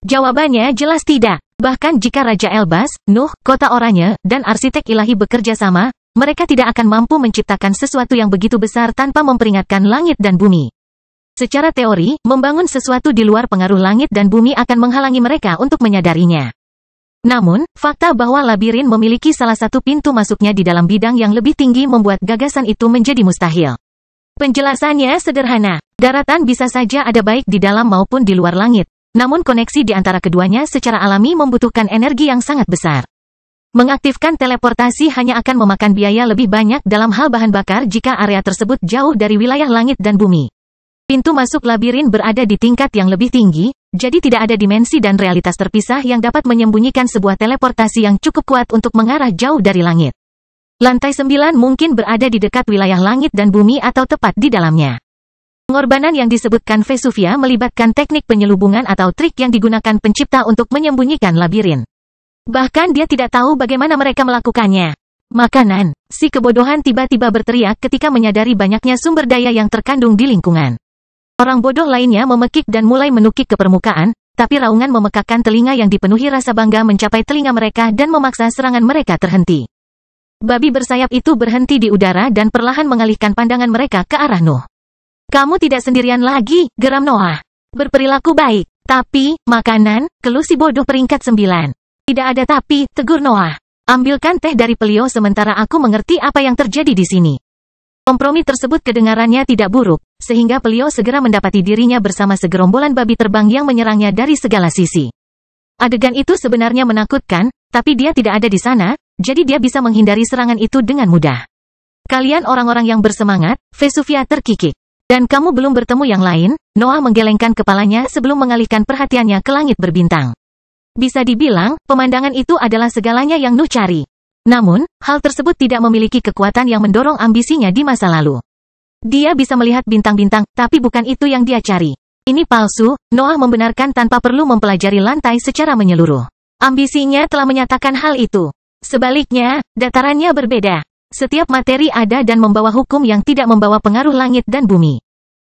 Jawabannya jelas tidak. Bahkan jika Raja Elbas, Nuh, Kota Oranye, dan arsitek ilahi bekerja sama, mereka tidak akan mampu menciptakan sesuatu yang begitu besar tanpa memperingatkan langit dan bumi. Secara teori, membangun sesuatu di luar pengaruh langit dan bumi akan menghalangi mereka untuk menyadarinya. Namun, fakta bahwa labirin memiliki salah satu pintu masuknya di dalam bidang yang lebih tinggi membuat gagasan itu menjadi mustahil. Penjelasannya sederhana. Daratan bisa saja ada baik di dalam maupun di luar langit. Namun koneksi di antara keduanya secara alami membutuhkan energi yang sangat besar. Mengaktifkan teleportasi hanya akan memakan biaya lebih banyak dalam hal bahan bakar jika area tersebut jauh dari wilayah langit dan bumi. Pintu masuk labirin berada di tingkat yang lebih tinggi, jadi tidak ada dimensi dan realitas terpisah yang dapat menyembunyikan sebuah teleportasi yang cukup kuat untuk mengarah jauh dari langit. Lantai 9 mungkin berada di dekat wilayah langit dan bumi atau tepat di dalamnya. Pengorbanan yang disebutkan Vesuvia melibatkan teknik penyelubungan atau trik yang digunakan pencipta untuk menyembunyikan labirin. Bahkan dia tidak tahu bagaimana mereka melakukannya. Makanan. Si kebodohan tiba-tiba berteriak ketika menyadari banyaknya sumber daya yang terkandung di lingkungan. Orang bodoh lainnya memekik dan mulai menukik ke permukaan, tapi raungan memekakkan telinga yang dipenuhi rasa bangga mencapai telinga mereka dan memaksa serangan mereka terhenti. Babi bersayap itu berhenti di udara dan perlahan mengalihkan pandangan mereka ke arah Nuh. Kamu tidak sendirian lagi, geram Noah. Berperilaku baik. Tapi, makanan, keluh si bodoh peringkat 9. Tidak ada tapi, tegur Noah. Ambilkan teh dari Pelio sementara aku mengerti apa yang terjadi di sini. Kompromi tersebut kedengarannya tidak buruk, sehingga Pelio segera mendapati dirinya bersama segerombolan babi terbang yang menyerangnya dari segala sisi. Adegan itu sebenarnya menakutkan, tapi dia tidak ada di sana, jadi dia bisa menghindari serangan itu dengan mudah. Kalian orang-orang yang bersemangat, Vesuvia terkikik. Dan kamu belum bertemu yang lain? Noah menggelengkan kepalanya sebelum mengalihkan perhatiannya ke langit berbintang. Bisa dibilang, pemandangan itu adalah segalanya yang Nuh cari. Namun, hal tersebut tidak memiliki kekuatan yang mendorong ambisinya di masa lalu. Dia bisa melihat bintang-bintang, tapi bukan itu yang dia cari. Ini palsu, Noah membenarkan tanpa perlu mempelajari lantai secara menyeluruh. Ambisinya telah menyatakan hal itu. Sebaliknya, datarannya berbeda. Setiap materi ada dan membawa hukum yang tidak membawa pengaruh langit dan bumi.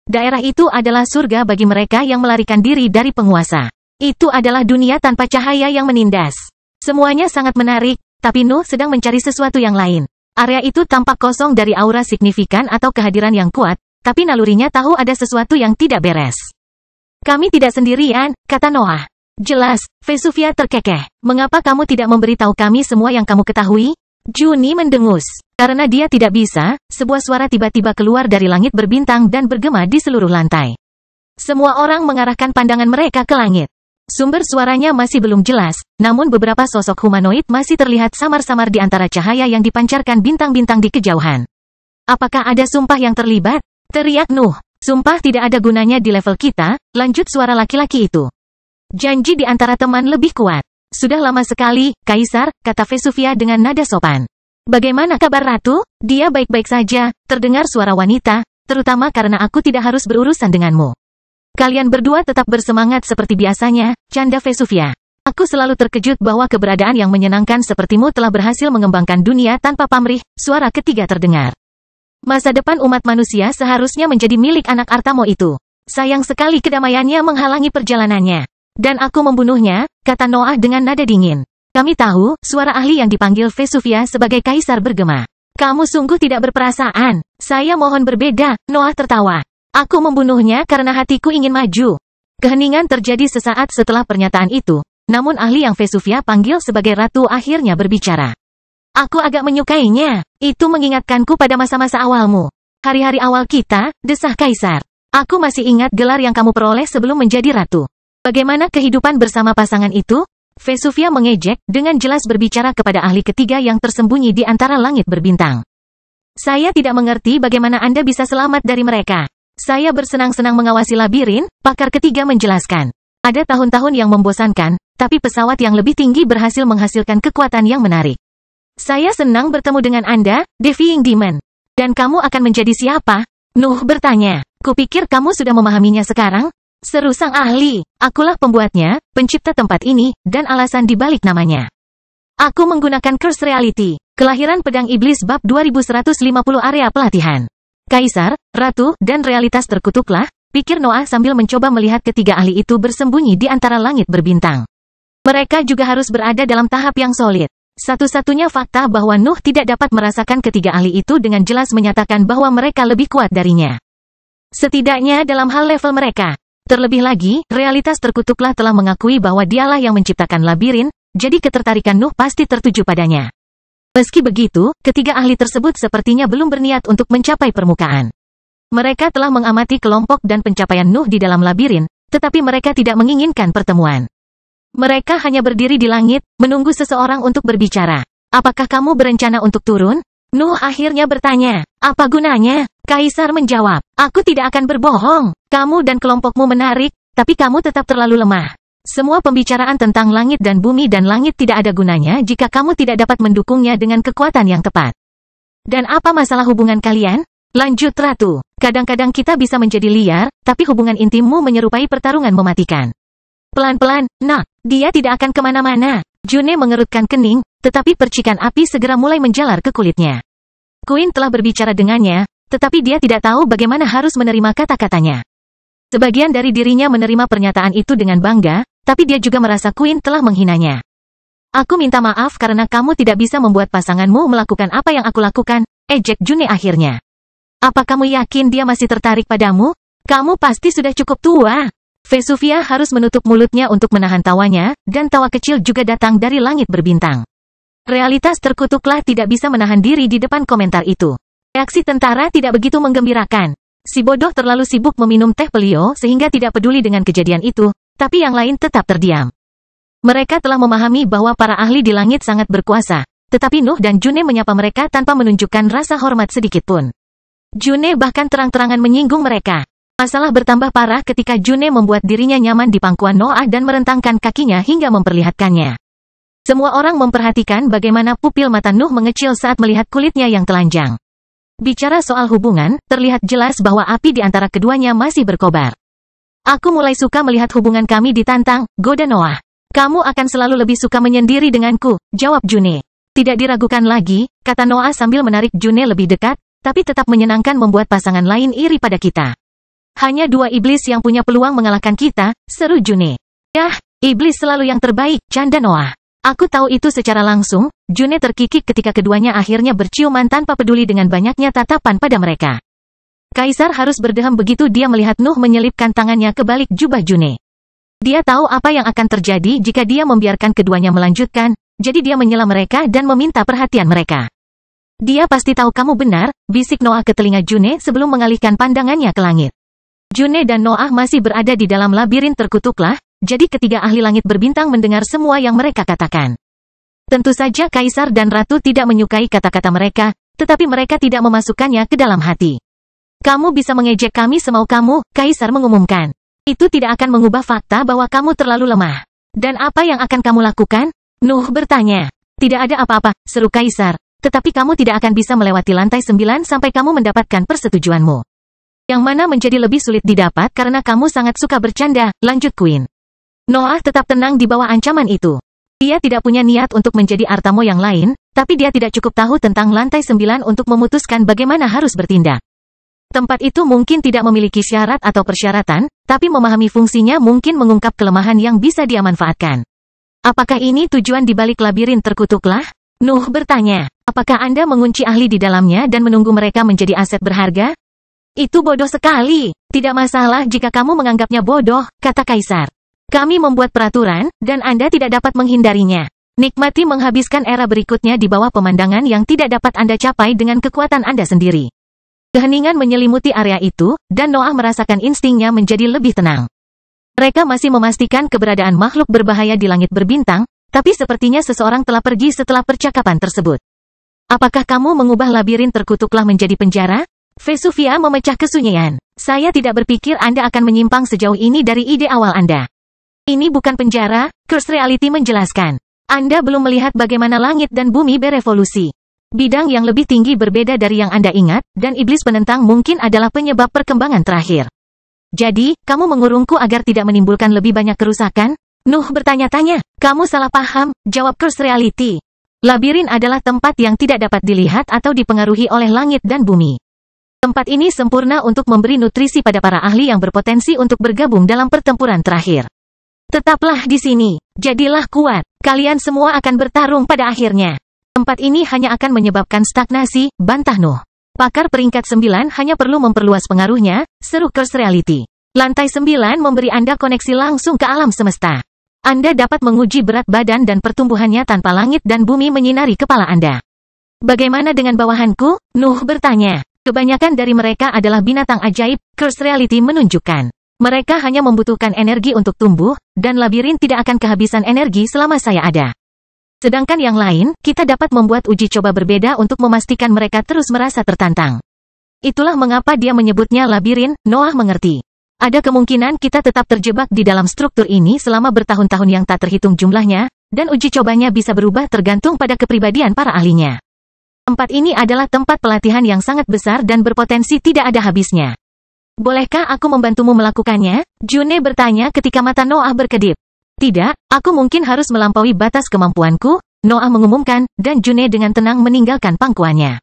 Daerah itu adalah surga bagi mereka yang melarikan diri dari penguasa. Itu adalah dunia tanpa cahaya yang menindas. Semuanya sangat menarik, tapi Nuh sedang mencari sesuatu yang lain. Area itu tampak kosong dari aura signifikan atau kehadiran yang kuat, tapi nalurinya tahu ada sesuatu yang tidak beres. Kami tidak sendirian, kata Noah. Jelas, Vesuvia terkekeh. Mengapa kamu tidak memberitahu kami semua yang kamu ketahui? Juni mendengus. Karena dia tidak bisa, sebuah suara tiba-tiba keluar dari langit berbintang dan bergema di seluruh lantai. Semua orang mengarahkan pandangan mereka ke langit. Sumber suaranya masih belum jelas, namun beberapa sosok humanoid masih terlihat samar-samar di antara cahaya yang dipancarkan bintang-bintang di kejauhan. Apakah ada sumpah yang terlibat? Teriak Nuh. Sumpah tidak ada gunanya di level kita, lanjut suara laki-laki itu. Janji di antara teman lebih kuat. Sudah lama sekali, Kaisar, kata Vesuvia dengan nada sopan. Bagaimana kabar Ratu? Dia baik-baik saja, terdengar suara wanita, terutama karena aku tidak harus berurusan denganmu. Kalian berdua tetap bersemangat seperti biasanya, canda Vesuvia. Aku selalu terkejut bahwa keberadaan yang menyenangkan sepertimu telah berhasil mengembangkan dunia tanpa pamrih, suara ketiga terdengar. Masa depan umat manusia seharusnya menjadi milik anak Artamo itu. Sayang sekali kedamaiannya menghalangi perjalanannya. Dan aku membunuhnya, kata Noah dengan nada dingin. Kami tahu, suara ahli yang dipanggil Vesuvia sebagai kaisar bergema. Kamu sungguh tidak berperasaan. Saya mohon berbeda, Noah tertawa. Aku membunuhnya karena hatiku ingin maju. Keheningan terjadi sesaat setelah pernyataan itu, namun ahli yang Vesuvia panggil sebagai ratu akhirnya berbicara. Aku agak menyukainya. Itu mengingatkanku pada masa-masa awalmu. Hari-hari awal kita, desah kaisar. Aku masih ingat gelar yang kamu peroleh sebelum menjadi ratu. Bagaimana kehidupan bersama pasangan itu? Vesuvia mengejek, dengan jelas berbicara kepada ahli ketiga yang tersembunyi di antara langit berbintang. Saya tidak mengerti bagaimana Anda bisa selamat dari mereka. Saya bersenang-senang mengawasi labirin, pakar ketiga menjelaskan. Ada tahun-tahun yang membosankan, tapi pesawat yang lebih tinggi berhasil menghasilkan kekuatan yang menarik. Saya senang bertemu dengan Anda, Defying Demon. Dan kamu akan menjadi siapa? Nuh bertanya. Kupikir kamu sudah memahaminya sekarang? Seru sang ahli. Akulah pembuatnya, pencipta tempat ini, dan alasan dibalik namanya. Aku menggunakan Curse Reality. Kelahiran Pedang Iblis bab 2150 area pelatihan. Kaisar, Ratu, dan realitas terkutuklah, pikir Noah sambil mencoba melihat ketiga ahli itu bersembunyi di antara langit berbintang. Mereka juga harus berada dalam tahap yang solid. Satu-satunya fakta bahwa Nuh tidak dapat merasakan ketiga ahli itu dengan jelas menyatakan bahwa mereka lebih kuat darinya. Setidaknya dalam hal level mereka. Terlebih lagi, realitas terkutuklah telah mengakui bahwa dialah yang menciptakan labirin, jadi ketertarikan Nuh pasti tertuju padanya. Meski begitu, ketiga ahli tersebut sepertinya belum berniat untuk mencapai permukaan. Mereka telah mengamati kelompok dan pencapaian Nuh di dalam labirin, tetapi mereka tidak menginginkan pertemuan. Mereka hanya berdiri di langit, menunggu seseorang untuk berbicara. Apakah kamu berencana untuk turun? Nuh akhirnya bertanya. Apa gunanya? Kaisar menjawab. Aku tidak akan berbohong. Kamu dan kelompokmu menarik, tapi kamu tetap terlalu lemah. Semua pembicaraan tentang langit dan bumi dan langit tidak ada gunanya jika kamu tidak dapat mendukungnya dengan kekuatan yang tepat. Dan apa masalah hubungan kalian? Lanjut Ratu. Kadang-kadang kita bisa menjadi liar, tapi hubungan intimmu menyerupai pertarungan mematikan. Pelan-pelan, nak, dia tidak akan kemana-mana. June mengerutkan kening, tetapi percikan api segera mulai menjalar ke kulitnya. Queen telah berbicara dengannya, tetapi dia tidak tahu bagaimana harus menerima kata-katanya. Sebagian dari dirinya menerima pernyataan itu dengan bangga, tapi dia juga merasa Queen telah menghinanya. Aku minta maaf karena kamu tidak bisa membuat pasanganmu melakukan apa yang aku lakukan, ejek June akhirnya. Apa kamu yakin dia masih tertarik padamu? Kamu pasti sudah cukup tua. Vesuvia harus menutup mulutnya untuk menahan tawanya, dan tawa kecil juga datang dari langit berbintang. Realitas terkutuklah tidak bisa menahan diri di depan komentar itu. Reaksi tentara tidak begitu menggembirakan. Si bodoh terlalu sibuk meminum teh pelio sehingga tidak peduli dengan kejadian itu, tapi yang lain tetap terdiam. Mereka telah memahami bahwa para ahli di langit sangat berkuasa, tetapi Nuh dan June menyapa mereka tanpa menunjukkan rasa hormat sedikitpun. June bahkan terang-terangan menyinggung mereka. Masalah bertambah parah ketika June membuat dirinya nyaman di pangkuan Noah dan merentangkan kakinya hingga memperlihatkannya. Semua orang memperhatikan bagaimana pupil mata Nuh mengecil saat melihat kulitnya yang telanjang. Bicara soal hubungan, terlihat jelas bahwa api di antara keduanya masih berkobar. Aku mulai suka melihat hubungan kami ditantang, goda Noah. Kamu akan selalu lebih suka menyendiri denganku, jawab June. Tidak diragukan lagi, kata Noah sambil menarik June lebih dekat, tapi tetap menyenangkan membuat pasangan lain iri pada kita. Hanya dua iblis yang punya peluang mengalahkan kita, seru June. Yah, iblis selalu yang terbaik, canda Noah. Aku tahu itu secara langsung. June terkikik ketika keduanya akhirnya berciuman tanpa peduli dengan banyaknya tatapan pada mereka. Kaisar harus berdeham begitu dia melihat Nuh menyelipkan tangannya ke balik jubah June. Dia tahu apa yang akan terjadi jika dia membiarkan keduanya melanjutkan, jadi dia menyela mereka dan meminta perhatian mereka. Dia pasti tahu kamu benar, bisik Noah ke telinga June sebelum mengalihkan pandangannya ke langit. June dan Noah masih berada di dalam labirin terkutuklah, jadi ketiga ahli langit berbintang mendengar semua yang mereka katakan. Tentu saja Kaisar dan Ratu tidak menyukai kata-kata mereka, tetapi mereka tidak memasukkannya ke dalam hati. Kamu bisa mengejek kami semau kamu, Kaisar mengumumkan. Itu tidak akan mengubah fakta bahwa kamu terlalu lemah. Dan apa yang akan kamu lakukan? Nuh bertanya. Tidak ada apa-apa, seru Kaisar, tetapi kamu tidak akan bisa melewati lantai 9 sampai kamu mendapatkan persetujuanmu. Yang mana menjadi lebih sulit didapat karena kamu sangat suka bercanda, lanjut Queen. Noah tetap tenang di bawah ancaman itu. Dia tidak punya niat untuk menjadi Artamo yang lain, tapi dia tidak cukup tahu tentang lantai 9 untuk memutuskan bagaimana harus bertindak. Tempat itu mungkin tidak memiliki syarat atau persyaratan, tapi memahami fungsinya mungkin mengungkap kelemahan yang bisa dia manfaatkan. Apakah ini tujuan di balik labirin terkutuklah? Nuh bertanya, apakah Anda mengunci ahli di dalamnya dan menunggu mereka menjadi aset berharga? Itu bodoh sekali. Tidak masalah jika kamu menganggapnya bodoh, kata Kaisar. Kami membuat peraturan, dan Anda tidak dapat menghindarinya. Nikmati menghabiskan era berikutnya di bawah pemandangan yang tidak dapat Anda capai dengan kekuatan Anda sendiri. Keheningan menyelimuti area itu, dan Noah merasakan instingnya menjadi lebih tenang. Mereka masih memastikan keberadaan makhluk berbahaya di langit berbintang, tapi sepertinya seseorang telah pergi setelah percakapan tersebut. Apakah kamu mengubah labirin terkutuklah menjadi penjara? Vesuvia memecah kesunyian. Saya tidak berpikir Anda akan menyimpang sejauh ini dari ide awal Anda. Ini bukan penjara, Curse Reality menjelaskan. Anda belum melihat bagaimana langit dan bumi berevolusi. Bidang yang lebih tinggi berbeda dari yang Anda ingat, dan iblis penentang mungkin adalah penyebab perkembangan terakhir. Jadi, kamu mengurungku agar tidak menimbulkan lebih banyak kerusakan? Nuh bertanya-tanya. Kamu salah paham, jawab Curse Reality. Labirin adalah tempat yang tidak dapat dilihat atau dipengaruhi oleh langit dan bumi. Tempat ini sempurna untuk memberi nutrisi pada para ahli yang berpotensi untuk bergabung dalam pertempuran terakhir. Tetaplah di sini. Jadilah kuat. Kalian semua akan bertarung pada akhirnya. Tempat ini hanya akan menyebabkan stagnasi, bantah Nuh. Pakar peringkat 9 hanya perlu memperluas pengaruhnya, seru Curse Reality. Lantai 9 memberi Anda koneksi langsung ke alam semesta. Anda dapat menguji berat badan dan pertumbuhannya tanpa langit dan bumi menyinari kepala Anda. Bagaimana dengan bawahanku? Nuh bertanya. Kebanyakan dari mereka adalah binatang ajaib, Curse Reality menunjukkan. Mereka hanya membutuhkan energi untuk tumbuh, dan labirin tidak akan kehabisan energi selama saya ada. Sedangkan yang lain, kita dapat membuat uji coba berbeda untuk memastikan mereka terus merasa tertantang. Itulah mengapa dia menyebutnya labirin, Noah mengerti. Ada kemungkinan kita tetap terjebak di dalam struktur ini selama bertahun-tahun yang tak terhitung jumlahnya, dan uji cobanya bisa berubah tergantung pada kepribadian para ahlinya. Tempat ini adalah tempat pelatihan yang sangat besar dan berpotensi tidak ada habisnya. Bolehkah aku membantumu melakukannya? June bertanya ketika mata Noah berkedip. Tidak, aku mungkin harus melampaui batas kemampuanku, Noah mengumumkan, dan June dengan tenang meninggalkan pangkuannya.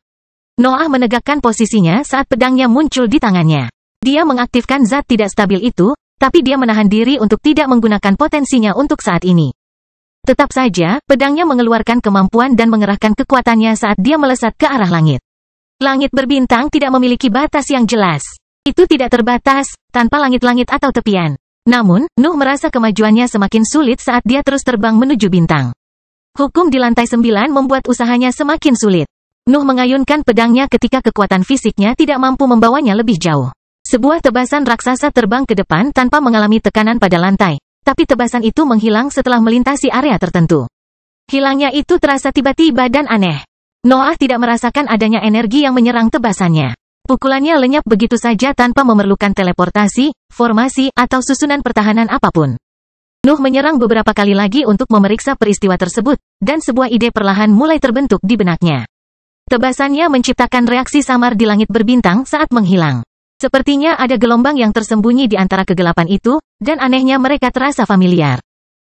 Noah menegakkan posisinya saat pedangnya muncul di tangannya. Dia mengaktifkan zat tidak stabil itu, tapi dia menahan diri untuk tidak menggunakan potensinya untuk saat ini. Tetap saja, pedangnya mengeluarkan kemampuan dan mengerahkan kekuatannya saat dia melesat ke arah langit. Langit berbintang tidak memiliki batas yang jelas. Itu tidak terbatas, tanpa langit-langit atau tepian. Namun, Nuh merasa kemajuannya semakin sulit saat dia terus terbang menuju bintang. Hukum di lantai 9 membuat usahanya semakin sulit. Nuh mengayunkan pedangnya ketika kekuatan fisiknya tidak mampu membawanya lebih jauh. Sebuah tebasan raksasa terbang ke depan tanpa mengalami tekanan pada lantai, tapi tebasan itu menghilang setelah melintasi area tertentu. Hilangnya itu terasa tiba-tiba dan aneh. Noah tidak merasakan adanya energi yang menyerang tebasannya. Pukulannya lenyap begitu saja tanpa memerlukan teleportasi, formasi, atau susunan pertahanan apapun. Nuh menyerang beberapa kali lagi untuk memeriksa peristiwa tersebut, dan sebuah ide perlahan mulai terbentuk di benaknya. Tebasannya menciptakan reaksi samar di langit berbintang saat menghilang. Sepertinya ada gelombang yang tersembunyi di antara kegelapan itu, dan anehnya mereka terasa familiar.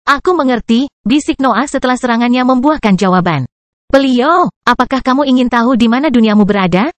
Aku mengerti, bisik Noah setelah serangannya membuahkan jawaban. Pelio, apakah kamu ingin tahu di mana duniamu berada?